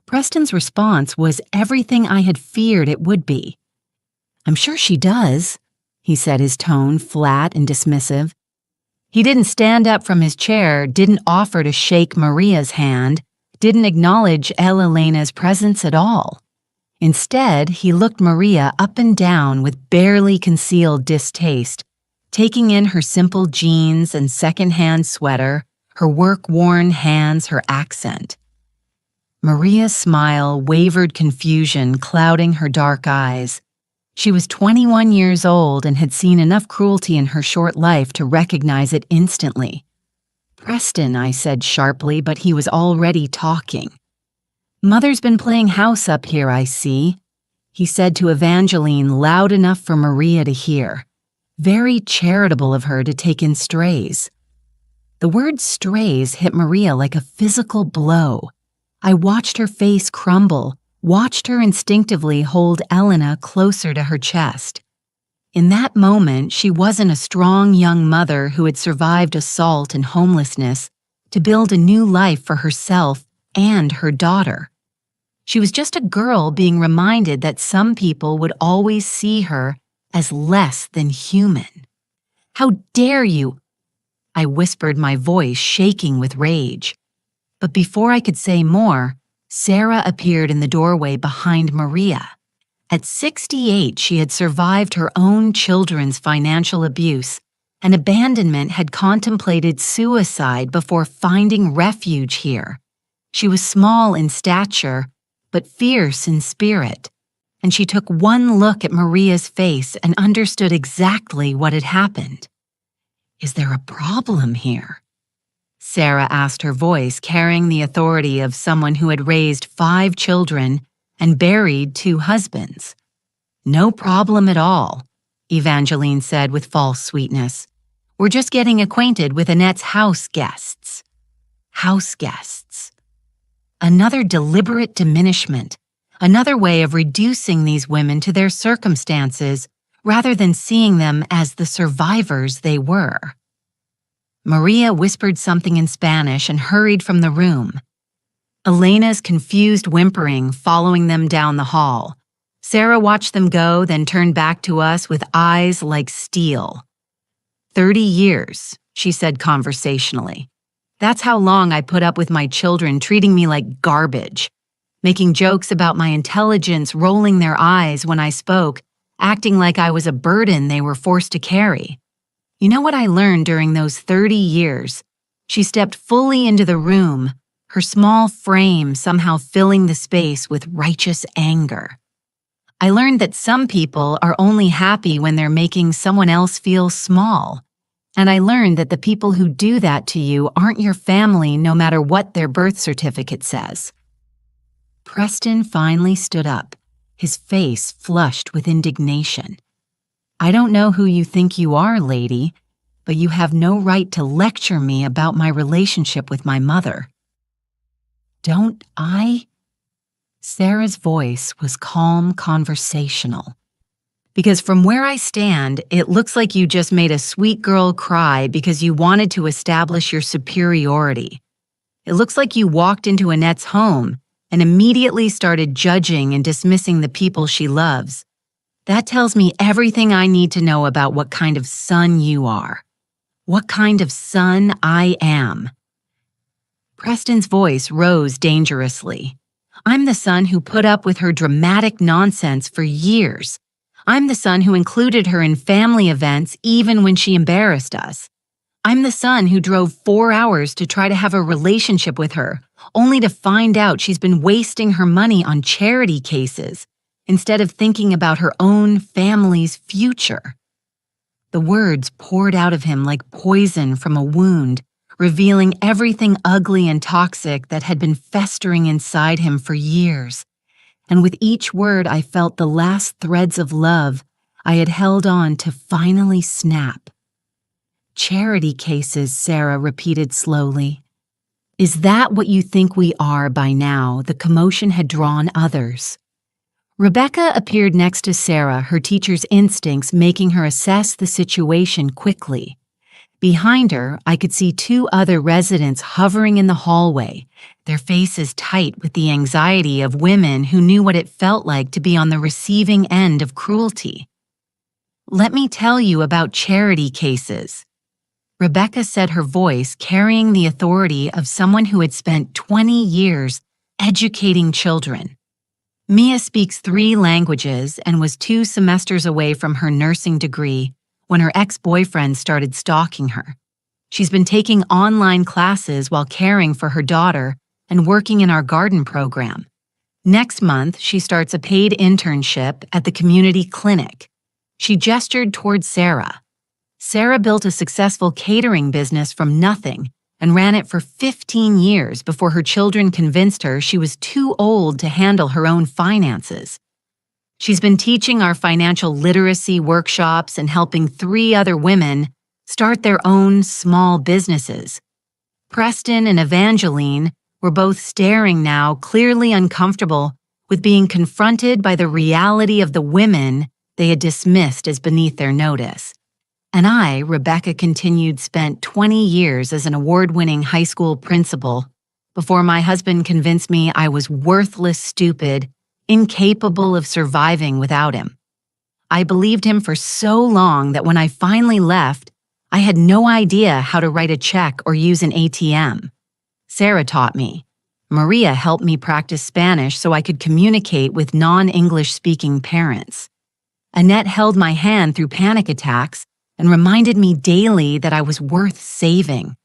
Preston's response was everything I had feared it would be. "I'm sure she does," he said, his tone flat and dismissive. He didn't stand up from his chair, didn't offer to shake Maria's hand, didn't acknowledge Elena's presence at all. Instead, he looked Maria up and down with barely concealed distaste, taking in her simple jeans and second-hand sweater, her work-worn hands, her accent. Maria's smile wavered confusion clouding her dark eyes. She was 21 years old and had seen enough cruelty in her short life to recognize it instantly. "Preston," I said sharply, but he was already talking. "Mother's been playing house up here, I see," he said to Evangeline loud enough for Maria to hear. Very charitable of her to take in strays. The word strays hit Maria like a physical blow. I watched her face crumble, watched her instinctively hold Elena closer to her chest. In that moment, she wasn't a strong young mother who had survived assault and homelessness to build a new life for herself and her daughter. She was just a girl being reminded that some people would always see her as less than human. "How dare you?" I whispered, my voice shaking with rage. But before I could say more, Sarah appeared in the doorway behind Maria. At 68, she had survived her own children's financial abuse, and abandonment had contemplated suicide before finding refuge here. She was small in stature, but fierce in spirit, and she took one look at Maria's face and understood exactly what had happened. "Is there a problem here?" Sarah asked, her voice carrying the authority of someone who had raised 5 children and buried 2 husbands. "No problem at all," Evangeline said with false sweetness. "We're just getting acquainted with Annette's house guests." House guests. Another deliberate diminishment, another way of reducing these women to their circumstances rather than seeing them as the survivors they were. Maria whispered something in Spanish and hurried from the room. Elena's confused whimpering following them down the hall. Sarah watched them go, then turned back to us with eyes like steel. 30 years, she said conversationally. "That's how long I put up with my children treating me like garbage, making jokes about my intelligence, rolling their eyes when I spoke, acting like I was a burden they were forced to carry. You know what I learned during those 30 years? She stepped fully into the room, her small frame somehow filling the space with righteous anger. I learned that some people are only happy when they're making someone else feel small. And I learned that the people who do that to you aren't your family no matter what their birth certificate says." Preston finally stood up, his face flushed with indignation. "I don't know who you think you are, lady, but you have no right to lecture me about my relationship with my mother." "Don't I?" Sarah's voice was calm, conversational. "Because from where I stand, it looks like you just made a sweet girl cry because you wanted to establish your superiority. It looks like you walked into Annette's home and immediately started judging and dismissing the people she loves. That tells me everything I need to know about what kind of son you are. What kind of son I am." Preston's voice rose dangerously. "I'm the son who put up with her dramatic nonsense for years. I'm the son who included her in family events even when she embarrassed us. I'm the son who drove 4 hours to try to have a relationship with her, only to find out she's been wasting her money on charity cases instead of thinking about her own family's future." The words poured out of him like poison from a wound, revealing everything ugly and toxic that had been festering inside him for years. And with each word, I felt the last threads of love I had held on to finally snap. "Charity cases," Sarah repeated slowly. "Is that what you think we are by now?" The commotion had drawn others. Rebecca appeared next to Sarah, her teacher's instincts making her assess the situation quickly. Behind her, I could see two other residents hovering in the hallway, their faces tight with the anxiety of women who knew what it felt like to be on the receiving end of cruelty. "Let me tell you about charity cases," Rebecca said, her voice carrying the authority of someone who had spent 20 years educating children. Mia speaks 3 languages and was 2 semesters away from her nursing degree when her ex-boyfriend started stalking her. She's been taking online classes while caring for her daughter and working in our garden program. Next month, she starts a paid internship at the community clinic. She gestured towards Sarah. Sarah built a successful catering business from nothing and ran it for 15 years before her children convinced her she was too old to handle her own finances. She's been teaching our financial literacy workshops and helping 3 other women start their own small businesses. Preston and Evangeline were both staring now, clearly uncomfortable with being confronted by the reality of the women they had dismissed as beneath their notice. And I, Rebecca continued, spent 20 years as an award-winning high school principal before my husband convinced me I was worthless, stupid, incapable of surviving without him. I believed him for so long that when I finally left, I had no idea how to write a check or use an ATM. Sarah taught me. Maria helped me practice Spanish so I could communicate with non-English speaking parents. Annette held my hand through panic attacks and reminded me daily that I was worth saving.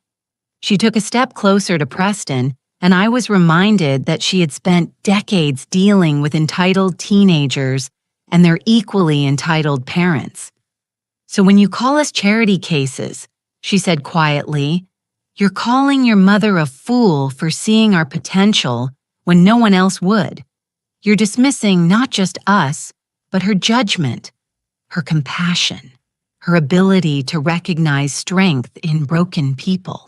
She took a step closer to Preston, and I was reminded that she had spent decades dealing with entitled teenagers and their equally entitled parents. "So when you call us charity cases," she said quietly, "you're calling your mother a fool for seeing our potential when no one else would. You're dismissing not just us, but her judgment, her compassion, her ability to recognize strength in broken people."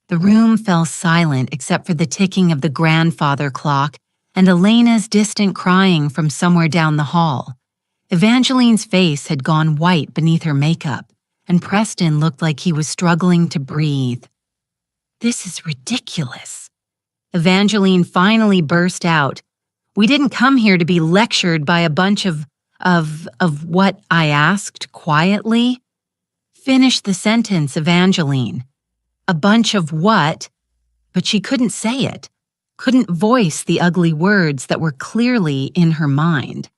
The room fell silent except for the ticking of the grandfather clock and Elena's distant crying from somewhere down the hall. Evangeline's face had gone white beneath her makeup, and Preston looked like he was struggling to breathe. "This is ridiculous." Evangeline finally burst out. "We didn't come here to be lectured by a bunch of what?" I asked quietly. "Finish the sentence, Evangeline." "A bunch of what?" But she couldn't say it, couldn't voice the ugly words that were clearly in her mind.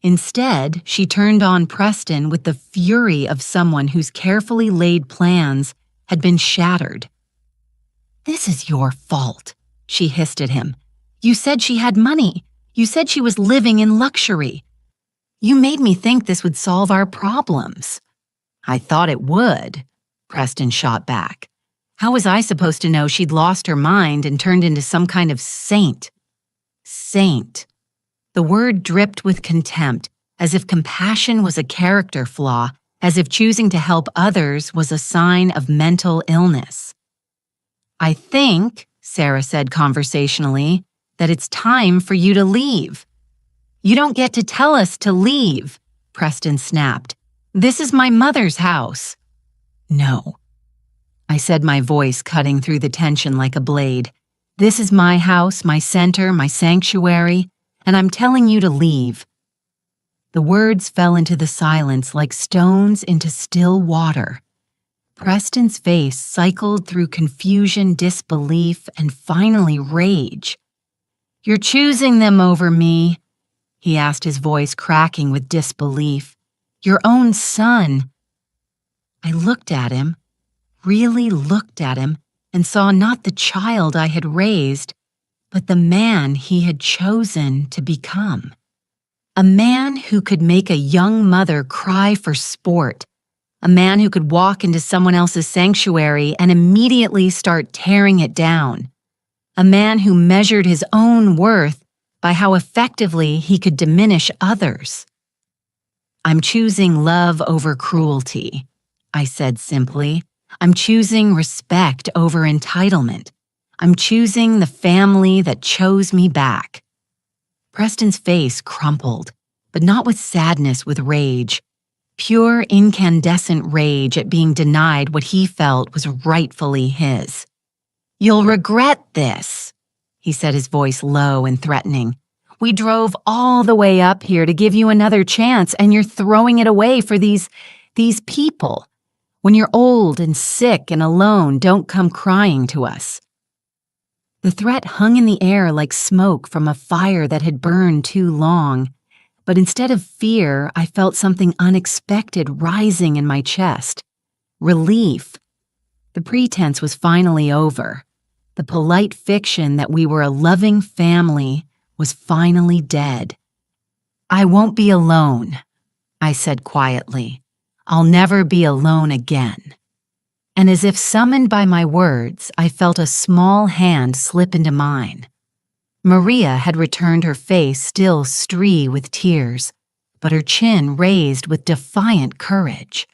Instead, she turned on Preston with the fury of someone whose carefully laid plans had been shattered. "This is your fault," she hissed at him. "You said she had money. You said she was living in luxury. You made me think this would solve our problems." "I thought it would," Preston shot back. "How was I supposed to know she'd lost her mind and turned into some kind of saint?" Saint. The word dripped with contempt, as if compassion was a character flaw, as if choosing to help others was a sign of mental illness. "I think," Sarah said conversationally, "that it's time for you to leave." "You don't get to tell us to leave," Preston snapped. "This is my mother's house." "No," I said, my voice cutting through the tension like a blade. "This is my house, my center, my sanctuary, and I'm telling you to leave." The words fell into the silence like stones into still water. Preston's face cycled through confusion, disbelief, and finally rage. "You're choosing them over me," he asked, his voice cracking with disbelief. "Your own son." I looked at him, really looked at him, and saw not the child I had raised, but the man he had chosen to become. A man who could make a young mother cry for sport, A man who could walk into someone else's sanctuary and immediately start tearing it down. A man who measured his own worth by how effectively he could diminish others. "I'm choosing love over cruelty," I said simply. "I'm choosing respect over entitlement. I'm choosing the family that chose me back." Preston's face crumpled, but not with sadness, with rage. Pure, incandescent rage at being denied what he felt was rightfully his. "You'll regret this," he said, his voice low and threatening. "We drove all the way up here to give you another chance, and you're throwing it away for these people. When you're old and sick and alone, don't come crying to us." The threat hung in the air like smoke from a fire that had burned too long. But instead of fear, I felt something unexpected rising in my chest. Relief. The pretense was finally over. The polite fiction that we were a loving family was finally dead. "I won't be alone," I said quietly. "I'll never be alone again." And as if summoned by my words, I felt a small hand slip into mine. Maria had returned, her face still streaked with tears, but her chin raised with defiant courage.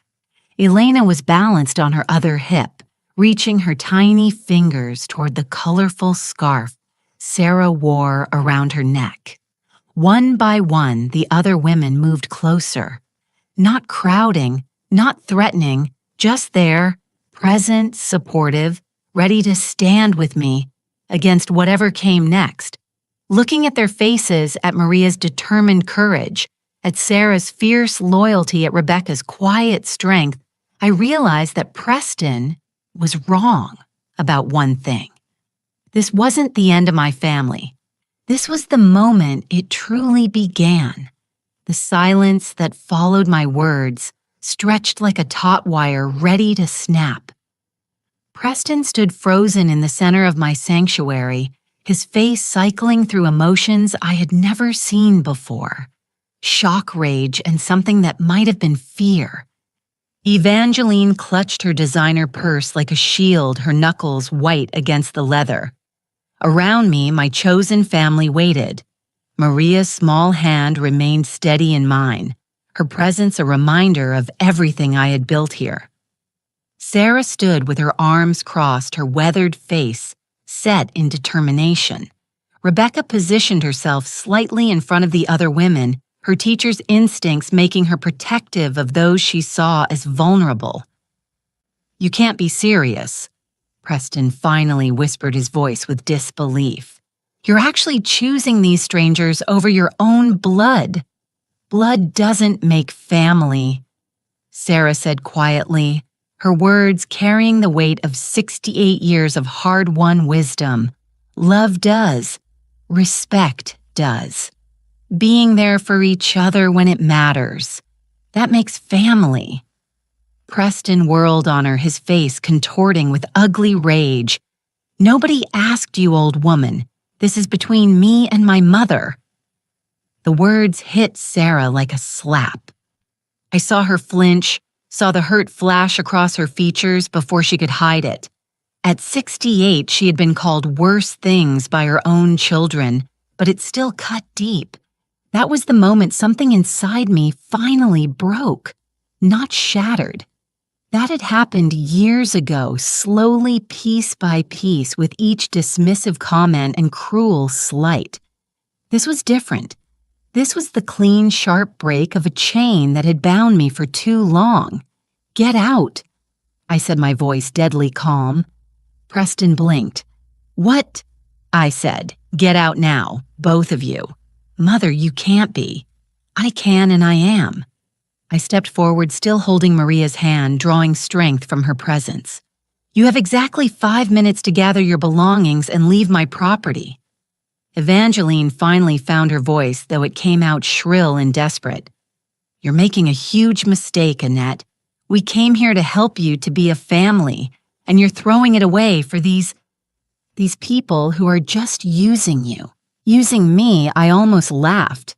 Elena was balanced on her other hip, reaching her tiny fingers toward the colorful scarf Sarah wore around her neck. One by one, the other women moved closer, not crowding, not threatening, just there, present, supportive, ready to stand with me against whatever came next. Looking at their faces, at Maria's determined courage, at Sarah's fierce loyalty, at Rebecca's quiet strength, I realized that Preston was wrong about one thing. This wasn't the end of my family. This was the moment it truly began. The silence that followed my words, stretched like a taut wire ready to snap. Preston stood frozen in the center of my sanctuary, his face cycling through emotions I had never seen before. Shock, rage, and something that might have been fear. Evangeline clutched her designer purse like a shield, her knuckles white against the leather. Around me, my chosen family waited. Maria's small hand remained steady in mine, her presence a reminder of everything I had built here. Sarah stood with her arms crossed, her weathered face set in determination. Rebecca positioned herself slightly in front of the other women, her teacher's instincts making her protective of those she saw as vulnerable. "You can't be serious," Preston finally whispered, his voice with disbelief. "You're actually choosing these strangers over your own blood. Blood doesn't make family," Sarah said quietly, her words carrying the weight of 68 years of hard-won wisdom. "Love does. Respect does. Being there for each other when it matters. That makes family." Preston whirled on her, his face contorting with ugly rage. "Nobody asked you, old woman. This is between me and my mother." The words hit Sarah like a slap. I saw her flinch, saw the hurt flash across her features before she could hide it. At 68, she had been called worse things by her own children, but it still cut deep. That was the moment something inside me finally broke, not shattered. That had happened years ago, slowly, piece by piece, with each dismissive comment and cruel slight. This was different. This was the clean, sharp break of a chain that had bound me for too long. "Get out," I said, my voice deadly calm. Preston blinked. "What?" I said. "Get out now, both of you." "Mother, you can't be." "I can and I am." I stepped forward, still holding Maria's hand, drawing strength from her presence. "You have exactly 5 minutes to gather your belongings and leave my property." Evangeline finally found her voice, though it came out shrill and desperate. "You're making a huge mistake, Annette. We came here to help you to be a family, and you're throwing it away for these people who are just using you." Using me, I almost laughed.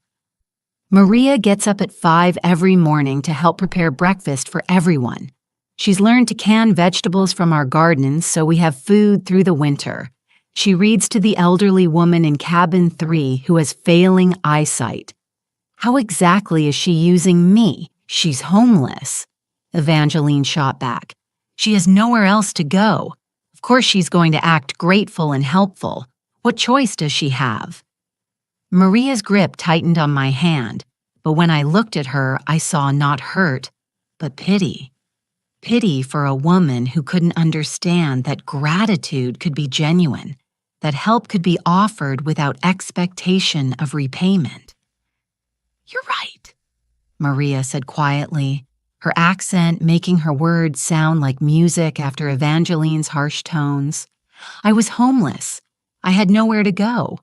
Maria gets up at 5 every morning to help prepare breakfast for everyone. She's learned to can vegetables from our gardens so we have food through the winter. She reads to the elderly woman in cabin 3 who has failing eyesight. How exactly is she using me? She's homeless. Evangeline shot back. She has nowhere else to go. Of course she's going to act grateful and helpful. What choice does she have? Maria's grip tightened on my hand, but when I looked at her, I saw not hurt, but pity. Pity for a woman who couldn't understand that gratitude could be genuine, that help could be offered without expectation of repayment. "You're right," Maria said quietly, her accent making her words sound like music after Evangeline's harsh tones. I was homeless. I had nowhere to go.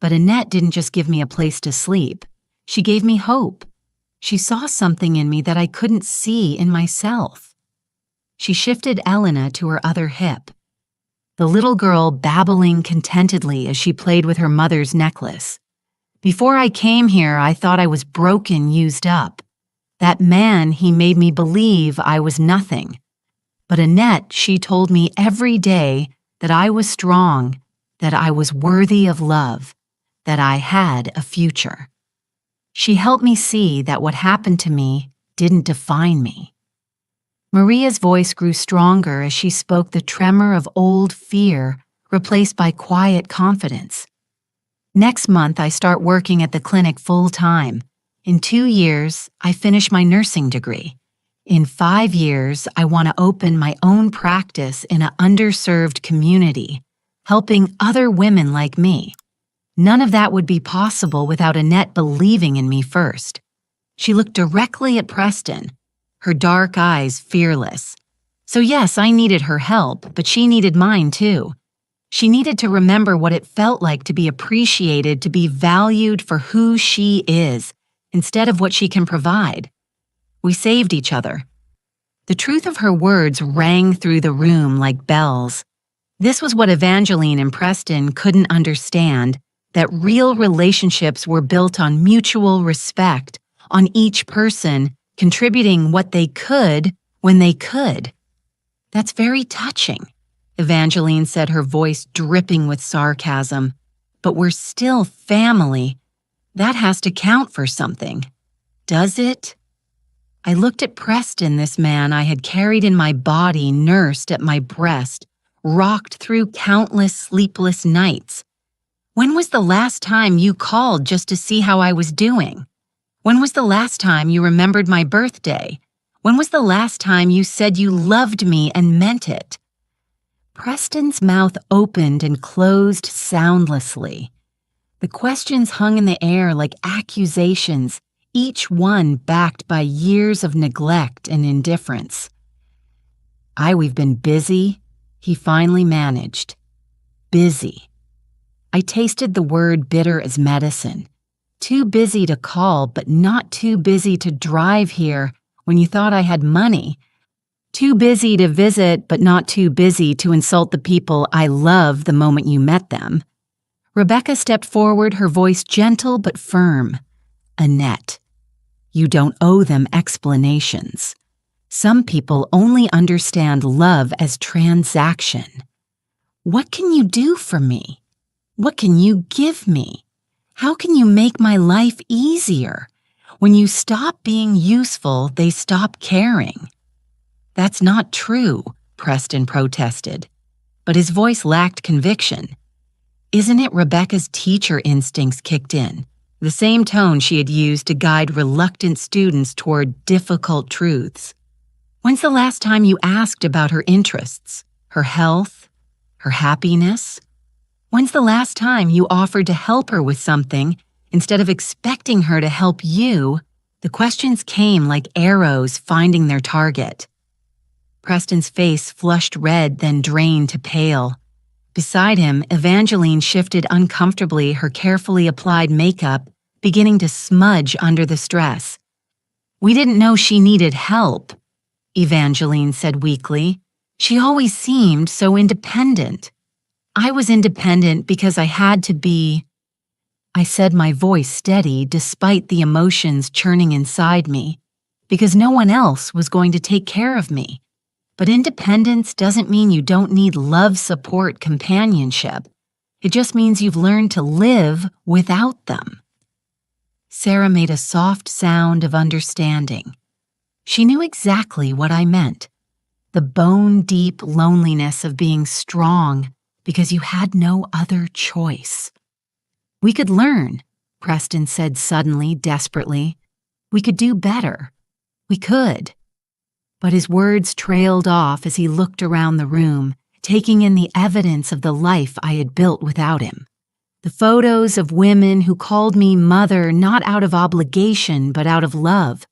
But Annette didn't just give me a place to sleep. She gave me hope. She saw something in me that I couldn't see in myself. She shifted Elena to her other hip, the little girl babbling contentedly as she played with her mother's necklace. Before I came here, I thought I was broken, used up. That man, he made me believe I was nothing. But Annette, she told me every day that I was strong, that I was worthy of love, that I had a future. She helped me see that what happened to me didn't define me. Maria's voice grew stronger as she spoke, the tremor of old fear replaced by quiet confidence. Next month, I start working at the clinic full-time. In 2 years, I finish my nursing degree. In 5 years, I want to open my own practice in an underserved community, helping other women like me. None of that would be possible without Annette believing in me first. She looked directly at Preston, her dark eyes fearless. So yes, I needed her help, but she needed mine too. She needed to remember what it felt like to be appreciated, to be valued for who she is, instead of what she can provide. We saved each other. The truth of her words rang through the room like bells. This was what Evangeline and Preston couldn't understand, that real relationships were built on mutual respect, on each person contributing what they could when they could. That's very touching, Evangeline said, her voice dripping with sarcasm. But we're still family. That has to count for something. Does it? I looked at Preston, this man I had carried in my body, nursed at my breast, rocked through countless sleepless nights. When was the last time you called just to see how I was doing? When was the last time you remembered my birthday? When was the last time you said you loved me and meant it? Preston's mouth opened and closed soundlessly. The questions hung in the air like accusations, each one backed by years of neglect and indifference. We've been busy, he finally managed. Busy. I tasted the word bitter as medicine. Too busy to call, but not too busy to drive here when you thought I had money. Too busy to visit, but not too busy to insult the people I love the moment you met them. Rebecca stepped forward, her voice gentle but firm. Annette, you don't owe them explanations. Some people only understand love as transaction. What can you do for me? What can you give me? How can you make my life easier? When you stop being useful, they stop caring. That's not true, Preston protested, but his voice lacked conviction. Isn't it Rebecca's teacher instincts kicked in, the same tone she had used to guide reluctant students toward difficult truths? When's the last time you asked about her interests, her health, her happiness? When's the last time you offered to help her with something instead of expecting her to help you? The questions came like arrows finding their target. Preston's face flushed red, then drained to pale. Beside him, Evangeline shifted uncomfortably, her carefully applied makeup beginning to smudge under the stress. We didn't know she needed help, Evangeline said weakly. She always seemed so independent. I was independent because I had to be. I said, my voice steady despite the emotions churning inside me, because no one else was going to take care of me. But independence doesn't mean you don't need love, support, companionship. It just means you've learned to live without them. Sarah made a soft sound of understanding. She knew exactly what I meant. The bone-deep loneliness of being strong because you had no other choice. We could learn, Preston said suddenly, desperately. We could do better. We could. But his words trailed off as he looked around the room, taking in the evidence of the life I had built without him. The photos of women who called me mother not out of obligation but out of love.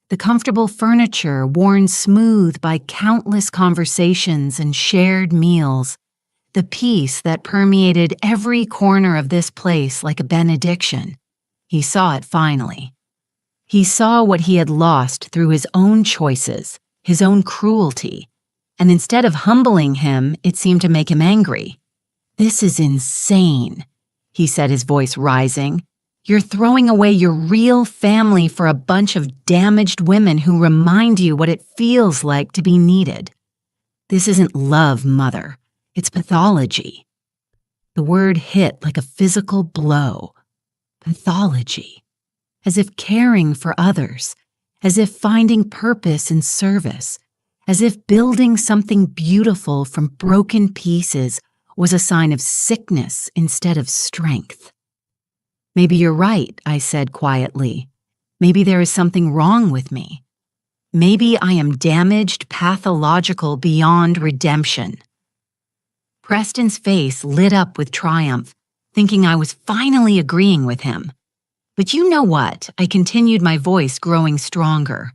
The comfortable furniture worn smooth by countless conversations and shared meals. The peace that permeated every corner of this place like a benediction. He saw it finally. He saw what he had lost through his own choices, his own cruelty, and instead of humbling him, it seemed to make him angry. "This is insane," he said, his voice rising. "You're throwing away your real family for a bunch of damaged women who remind you what it feels like to be needed. This isn't love, Mother. It's pathology." The word hit like a physical blow. Pathology. As if caring for others, as if finding purpose in service, as if building something beautiful from broken pieces was a sign of sickness instead of strength. "Maybe you're right," I said quietly. "Maybe there is something wrong with me. Maybe I am damaged, pathological beyond redemption." Preston's face lit up with triumph, thinking I was finally agreeing with him. "But you know what?" I continued, my voice growing stronger.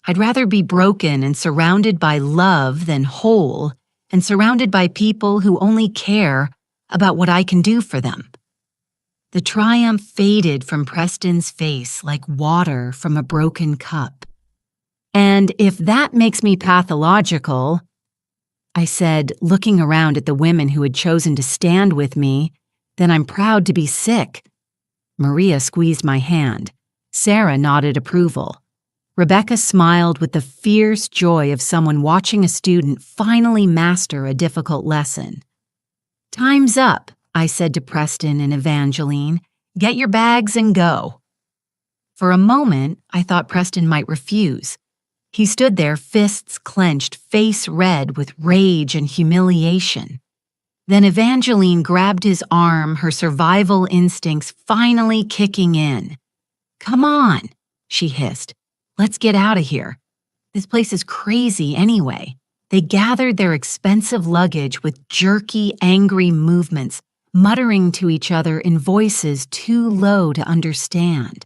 "I'd rather be broken and surrounded by love than whole, and surrounded by people who only care about what I can do for them." The triumph faded from Preston's face like water from a broken cup. "And if that makes me pathological," I said, looking around at the women who had chosen to stand with me, "then I'm proud to be sick." Maria squeezed my hand. Sarah nodded approval. Rebecca smiled with the fierce joy of someone watching a student finally master a difficult lesson. "Time's up," I said to Preston and Evangeline. "Get your bags and go." For a moment, I thought Preston might refuse. He stood there, fists clenched, face red with rage and humiliation. Then Evangeline grabbed his arm, her survival instincts finally kicking in. "Come on," she hissed. "Let's get out of here. This place is crazy anyway." They gathered their expensive luggage with jerky, angry movements, muttering to each other in voices too low to understand.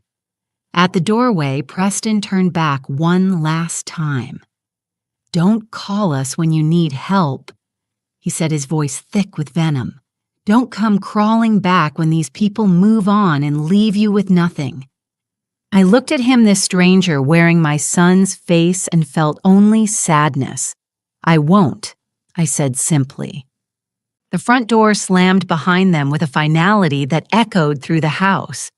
At the doorway, Preston turned back one last time. "Don't call us when you need help," he said, his voice thick with venom. "Don't come crawling back when these people move on and leave you with nothing." I looked at him, this stranger wearing my son's face, and felt only sadness. "I won't," I said simply. The front door slammed behind them with a finality that echoed through the house.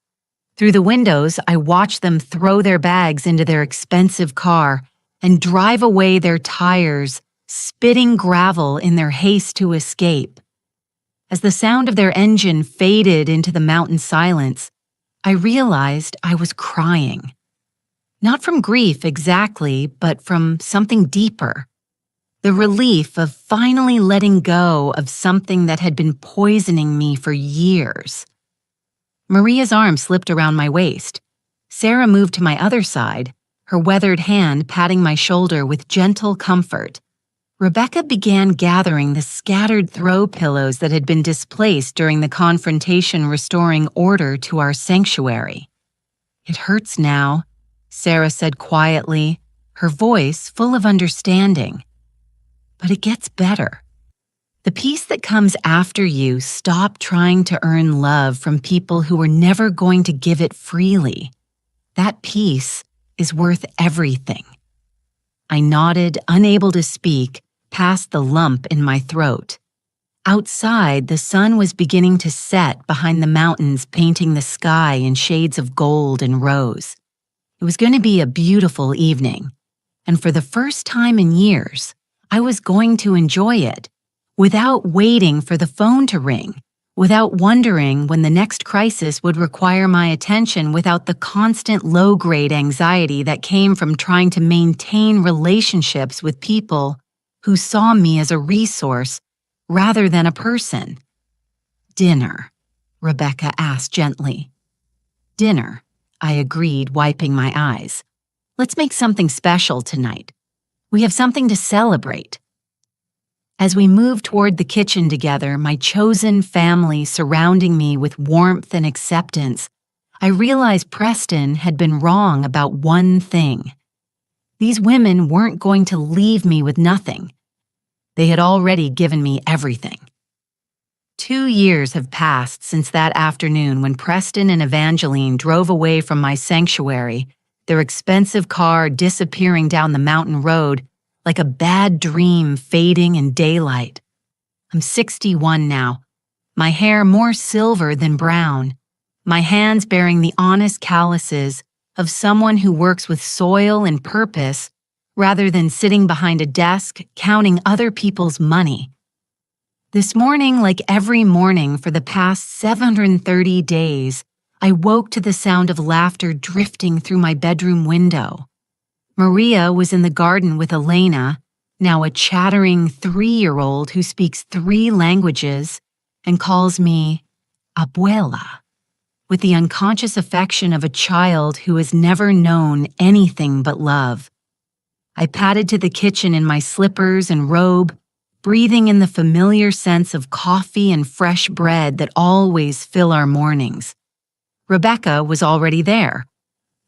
Through the windows, I watched them throw their bags into their expensive car and drive away their tires, spitting gravel in their haste to escape. As the sound of their engine faded into the mountain silence, I realized I was crying. Not from grief exactly, but from something deeper. The relief of finally letting go of something that had been poisoning me for years. Maria's arm slipped around my waist. Sarah moved to my other side, her weathered hand patting my shoulder with gentle comfort. Rebecca began gathering the scattered throw pillows that had been displaced during the confrontation, restoring order to our sanctuary. "It hurts now," Sarah said quietly, her voice full of understanding. "But it gets better. The peace that comes after you stop trying to earn love from people who are never going to give it freely. That peace is worth everything." I nodded, unable to speak, past the lump in my throat. Outside, the sun was beginning to set behind the mountains, painting the sky in shades of gold and rose. It was going to be a beautiful evening, and for the first time in years, I was going to enjoy it, without waiting for the phone to ring, without wondering when the next crisis would require my attention, without the constant low-grade anxiety that came from trying to maintain relationships with people who saw me as a resource rather than a person. "Dinner," Rebecca asked gently. "Dinner," I agreed, wiping my eyes. "Let's make something special tonight. We have something to celebrate." As we moved toward the kitchen together, my chosen family surrounding me with warmth and acceptance, I realized Preston had been wrong about one thing. These women weren't going to leave me with nothing. They had already given me everything. 2 years have passed since that afternoon when Preston and Evangeline drove away from my sanctuary, their expensive car disappearing down the mountain road like a bad dream fading in daylight. I'm 61 now, my hair more silver than brown, my hands bearing the honest calluses of someone who works with soil and purpose rather than sitting behind a desk counting other people's money. This morning, like every morning for the past 730 days, I woke to the sound of laughter drifting through my bedroom window. Maria was in the garden with Elena, now a chattering 3-year-old who speaks 3 languages and calls me abuela, with the unconscious affection of a child who has never known anything but love. I padded to the kitchen in my slippers and robe, breathing in the familiar sense of coffee and fresh bread that always fill our mornings. Rebecca was already there.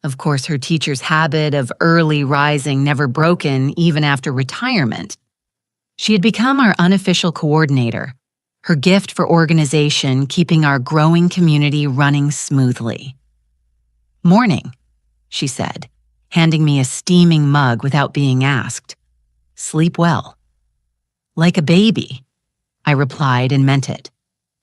Of course, her teacher's habit of early rising never broken even after retirement. She had become our unofficial coordinator, her gift for organization keeping our growing community running smoothly. "Morning," she said, handing me a steaming mug without being asked. "Sleep well." "Like a baby," I replied and meant it.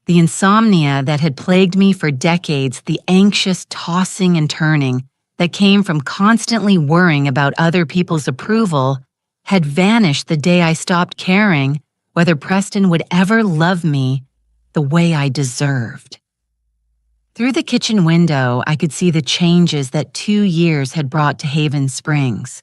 The insomnia that had plagued me for decades, the anxious tossing and turning that came from constantly worrying about other people's approval, had vanished the day I stopped caring whether Preston would ever love me the way I deserved. Through the kitchen window, I could see the changes that 2 years had brought to Haven Springs.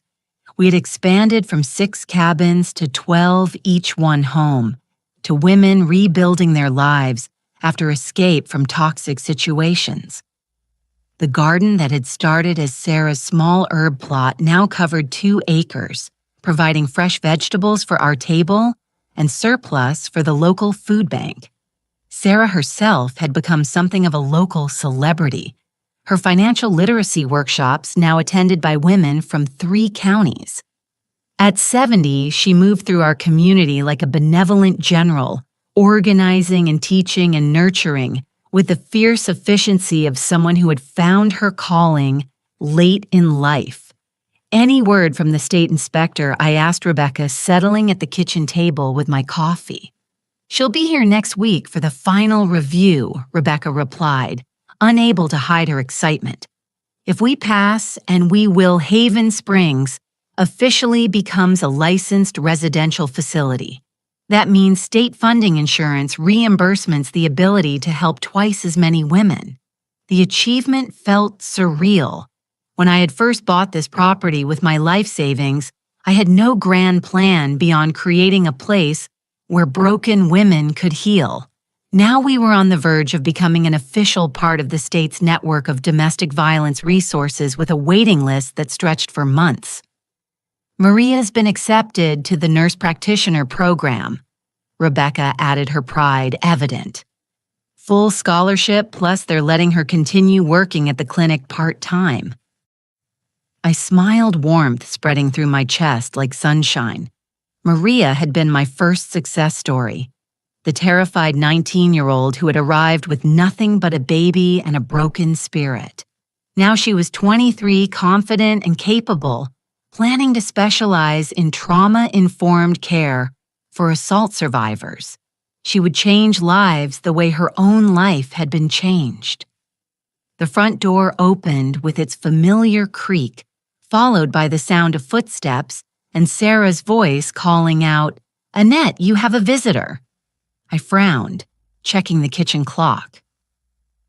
We had expanded from 6 cabins to 12, each one home, to women rebuilding their lives after escape from toxic situations. The garden that had started as Sarah's small herb plot now covered 2 acres, providing fresh vegetables for our table and surplus for the local food bank. Sarah herself had become something of a local celebrity, her financial literacy workshops now attended by women from 3 counties. At 70, she moved through our community like a benevolent general, organizing and teaching and nurturing with the fierce efficiency of someone who had found her calling late in life. Any word from the state inspector, I asked Rebecca, settling at the kitchen table with my coffee. "She'll be here next week for the final review," Rebecca replied, unable to hide her excitement. "If we pass, and we will, Haven Springs officially becomes a licensed residential facility. That means state funding insurance reimbursements the ability to help twice as many women." The achievement felt surreal. When I had first bought this property with my life savings, I had no grand plan beyond creating a place where broken women could heal. Now we were on the verge of becoming an official part of the state's network of domestic violence resources with a waiting list that stretched for months. "Maria's been accepted to the nurse practitioner program," Rebecca added, her pride evident. "Full scholarship, plus they're letting her continue working at the clinic part-time." I smiled, warmth spreading through my chest like sunshine. Maria had been my first success story, the terrified 19-year-old who had arrived with nothing but a baby and a broken spirit. Now she was 23, confident and capable, planning to specialize in trauma-informed care for assault survivors. She would change lives the way her own life had been changed. The front door opened with its familiar creak, followed by the sound of footsteps and Sarah's voice calling out, "Annette, you have a visitor." I frowned, checking the kitchen clock.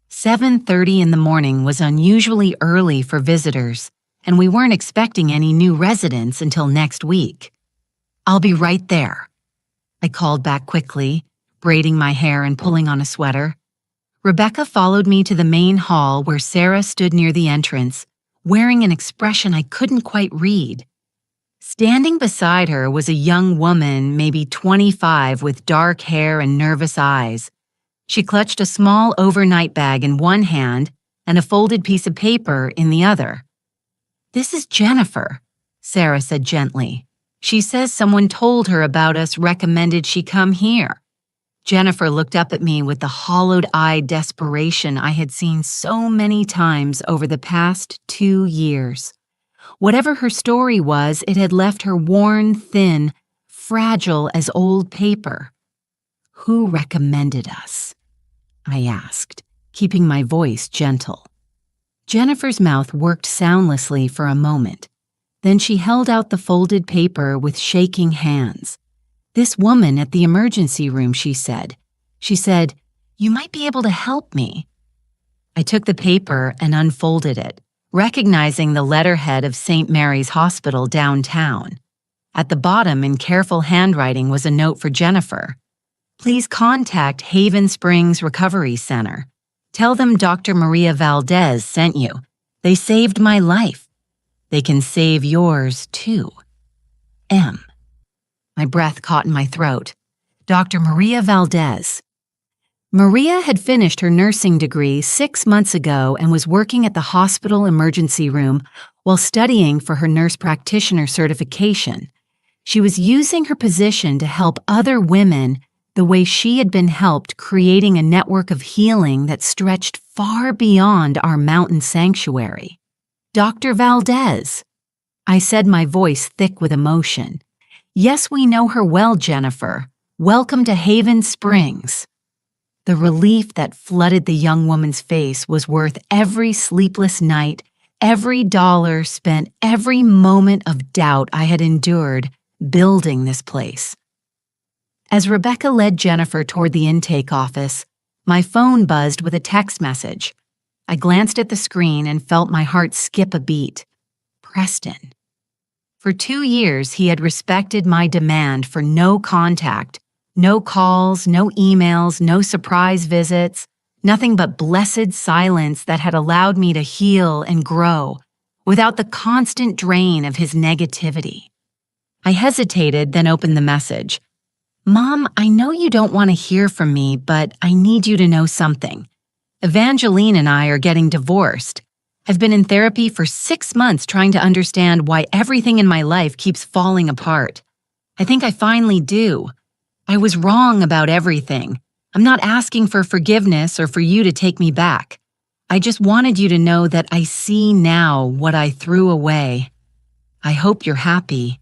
7:30 in the morning was unusually early for visitors, and we weren't expecting any new residents until next week. "I'll be right there," I called back quickly, braiding my hair and pulling on a sweater. Rebecca followed me to the main hall where Sarah stood near the entrance, wearing an expression I couldn't quite read. Standing beside her was a young woman, maybe 25, with dark hair and nervous eyes. She clutched a small overnight bag in one hand and a folded piece of paper in the other. "This is Jennifer," Sarah said gently. "She says someone told her about us, recommended she come here." Jennifer looked up at me with the hollowed-eyed desperation I had seen so many times over the past 2 years. Whatever her story was, it had left her worn, thin, fragile as old paper. "Who recommended us?" I asked, keeping my voice gentle. Jennifer's mouth worked soundlessly for a moment. Then she held out the folded paper with shaking hands. "This woman at the emergency room," she said. She said, "You might be able to help me." I took the paper and unfolded it, recognizing the letterhead of St. Mary's Hospital downtown. At the bottom, in careful handwriting, was a note for Jennifer. "Please contact Haven Springs Recovery Center. Tell them Dr. Maria Valdez sent you. They saved my life. They can save yours, too. M." My breath caught in my throat. Dr. Maria Valdez. Maria had finished her nursing degree 6 months ago and was working at the hospital emergency room while studying for her nurse practitioner certification. She was using her position to help other women the way she had been helped, creating a network of healing that stretched far beyond our mountain sanctuary. "Dr. Valdez," I said, my voice thick with emotion. "Yes, we know her well, Jennifer. Welcome to Haven Springs." The relief that flooded the young woman's face was worth every sleepless night, every dollar spent, every moment of doubt I had endured building this place. As Rebecca led Jennifer toward the intake office, my phone buzzed with a text message. I glanced at the screen and felt my heart skip a beat. Preston. For 2 years, he had respected my demand for no contact, no calls, no emails, no surprise visits, nothing but blessed silence that had allowed me to heal and grow without the constant drain of his negativity. I hesitated, then opened the message. "Mom, I know you don't want to hear from me, but I need you to know something. Evangeline and I are getting divorced. I've been in therapy for 6 months trying to understand why everything in my life keeps falling apart. I think I finally do. I was wrong about everything. I'm not asking for forgiveness or for you to take me back. I just wanted you to know that I see now what I threw away. I hope you're happy.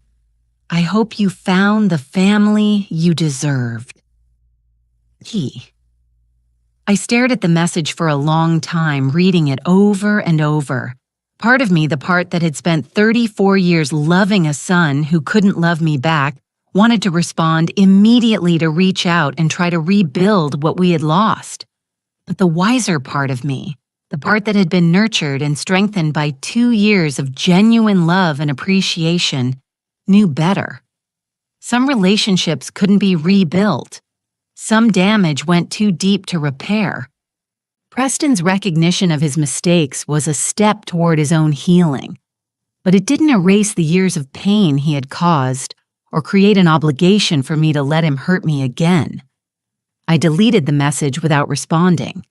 I hope you found the family you deserved. P." I stared at the message for a long time, reading it over and over. Part of me, the part that had spent 34 years loving a son who couldn't love me back, wanted to respond immediately, to reach out and try to rebuild what we had lost. But the wiser part of me, the part that had been nurtured and strengthened by 2 years of genuine love and appreciation, knew better. Some relationships couldn't be rebuilt. Some damage went too deep to repair. Preston's recognition of his mistakes was a step toward his own healing, but it didn't erase the years of pain he had caused or create an obligation for me to let him hurt me again. I deleted the message without responding.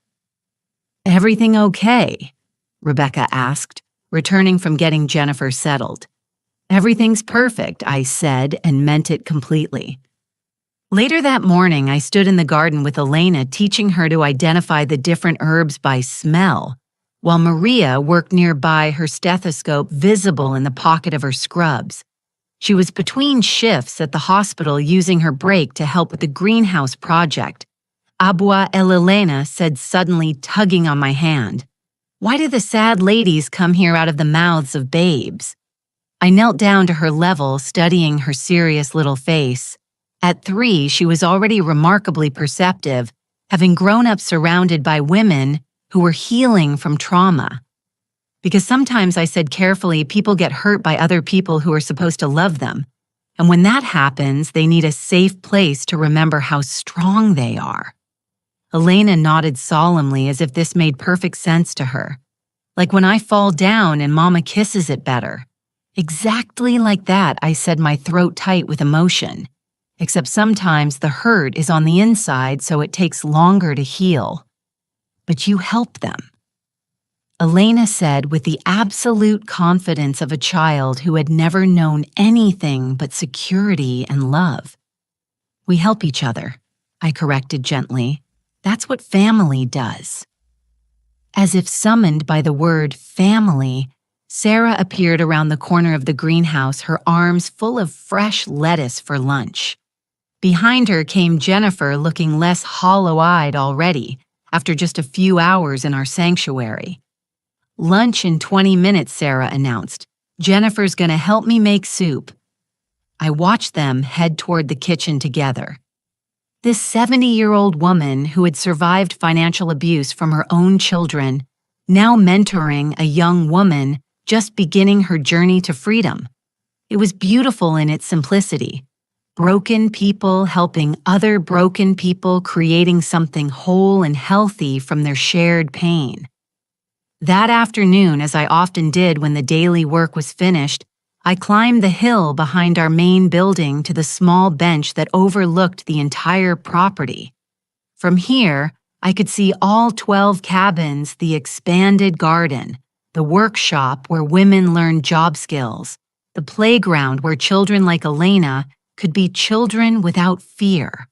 "Everything okay?" Rebecca asked, returning from getting Jennifer settled. "Everything's perfect," I said, and meant it completely. Later that morning, I stood in the garden with Elena, teaching her to identify the different herbs by smell, while Maria worked nearby, her stethoscope visible in the pocket of her scrubs. She was between shifts at the hospital using her break to help with the greenhouse project. Abua Elena said, suddenly tugging on my hand. "Why do the sad ladies come here out of the mouths of babes?" I knelt down to her level, studying her serious little face. At 3, she was already remarkably perceptive, having grown up surrounded by women who were healing from trauma. Because sometimes, I said carefully, people get hurt by other people who are supposed to love them. And when that happens, they need a safe place to remember how strong they are. Elena nodded solemnly as if this made perfect sense to her. Like when I fall down and Mama kisses it better. Exactly like that, I said, my throat tight with emotion. Except sometimes the hurt is on the inside, so it takes longer to heal. But you help them. Elena said with the absolute confidence of a child who had never known anything but security and love. "We help each other," I corrected gently. "That's what family does." As if summoned by the word family, Sarah appeared around the corner of the greenhouse, her arms full of fresh lettuce for lunch. Behind her came Jennifer, looking less hollow-eyed already, after just a few hours in our sanctuary. "Lunch in 20 minutes, Sarah announced. "Jennifer's gonna help me make soup." I watched them head toward the kitchen together. This 70-year-old woman who had survived financial abuse from her own children, now mentoring a young woman just beginning her journey to freedom. It was beautiful in its simplicity. Broken people helping other broken people, creating something whole and healthy from their shared pain. That afternoon, as I often did when the daily work was finished, I climbed the hill behind our main building to the small bench that overlooked the entire property. From here, I could see all 12 cabins, the expanded garden, the workshop where women learned job skills, the playground where children like Elena could be children without fear.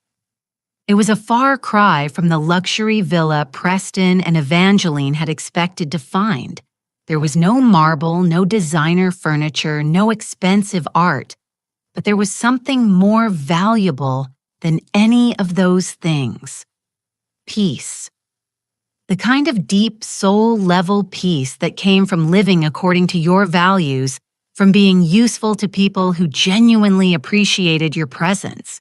It was a far cry from the luxury villa Preston and Evangeline had expected to find. There was no marble, no designer furniture, no expensive art, but there was something more valuable than any of those things. Peace. The kind of deep soul-level peace that came from living according to your values, from being useful to people who genuinely appreciated your presence.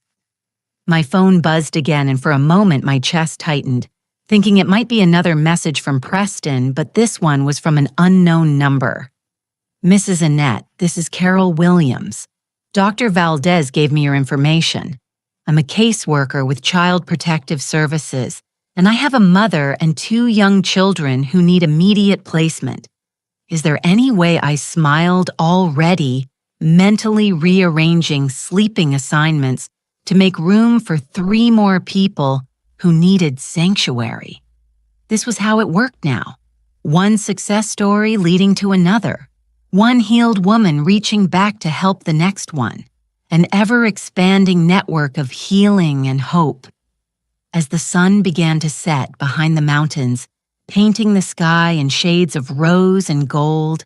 My phone buzzed again, and for a moment my chest tightened, thinking it might be another message from Preston, but this one was from an unknown number. "Mrs. Annette, this is Carol Williams. Dr. Valdez gave me your information. I'm a caseworker with Child Protective Services, and I have a mother and 2 young children who need immediate placement. Is there any way?" I smiled, already mentally rearranging sleeping assignments to make room for 3 more people who needed sanctuary. This was how it worked now. One success story leading to another. One healed woman reaching back to help the next one. An ever-expanding network of healing and hope. As the sun began to set behind the mountains, painting the sky in shades of rose and gold,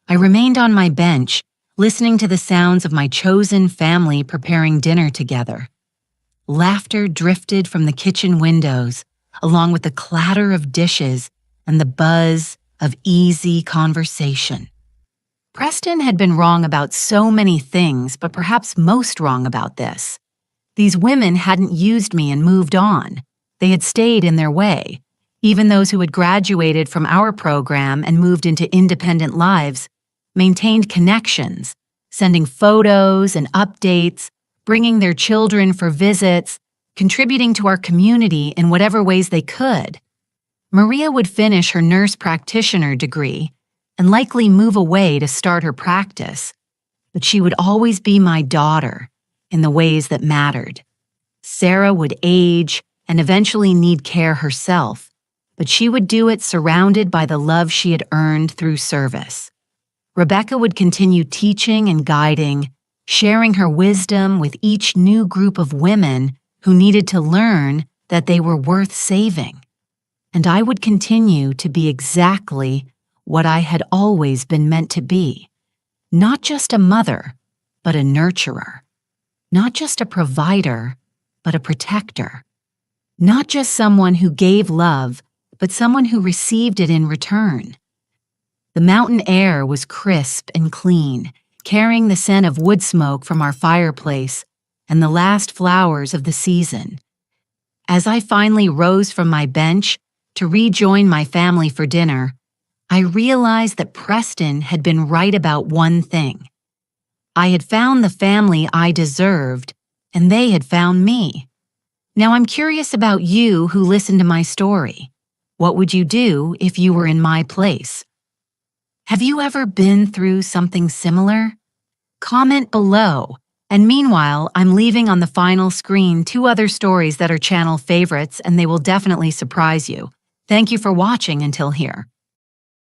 I remained on my bench, listening to the sounds of my chosen family preparing dinner together. Laughter drifted from the kitchen windows, along with the clatter of dishes and the buzz of easy conversation. Preston had been wrong about so many things, but perhaps most wrong about this. These women hadn't used me and moved on. They had stayed in their way. Even those who had graduated from our program and moved into independent lives maintained connections, sending photos and updates, bringing their children for visits, contributing to our community in whatever ways they could. Maria would finish her nurse practitioner degree and likely move away to start her practice, but she would always be my daughter in the ways that mattered. Sarah would age and eventually need care herself, but she would do it surrounded by the love she had earned through service. Rebecca would continue teaching and guiding, sharing her wisdom with each new group of women who needed to learn that they were worth saving. And I would continue to be exactly what I had always been meant to be. Not just a mother, but a nurturer. Not just a provider, but a protector. Not just someone who gave love, but someone who received it in return. The mountain air was crisp and clean, carrying the scent of wood smoke from our fireplace and the last flowers of the season. As I finally rose from my bench to rejoin my family for dinner, I realized that Preston had been right about one thing. I had found the family I deserved, and they had found me. Now I'm curious about you who listened to my story. What would you do if you were in my place? Have you ever been through something similar? Comment below. And meanwhile, I'm leaving on the final screen 2 other stories that are channel favorites, and they will definitely surprise you. Thank you for watching until here.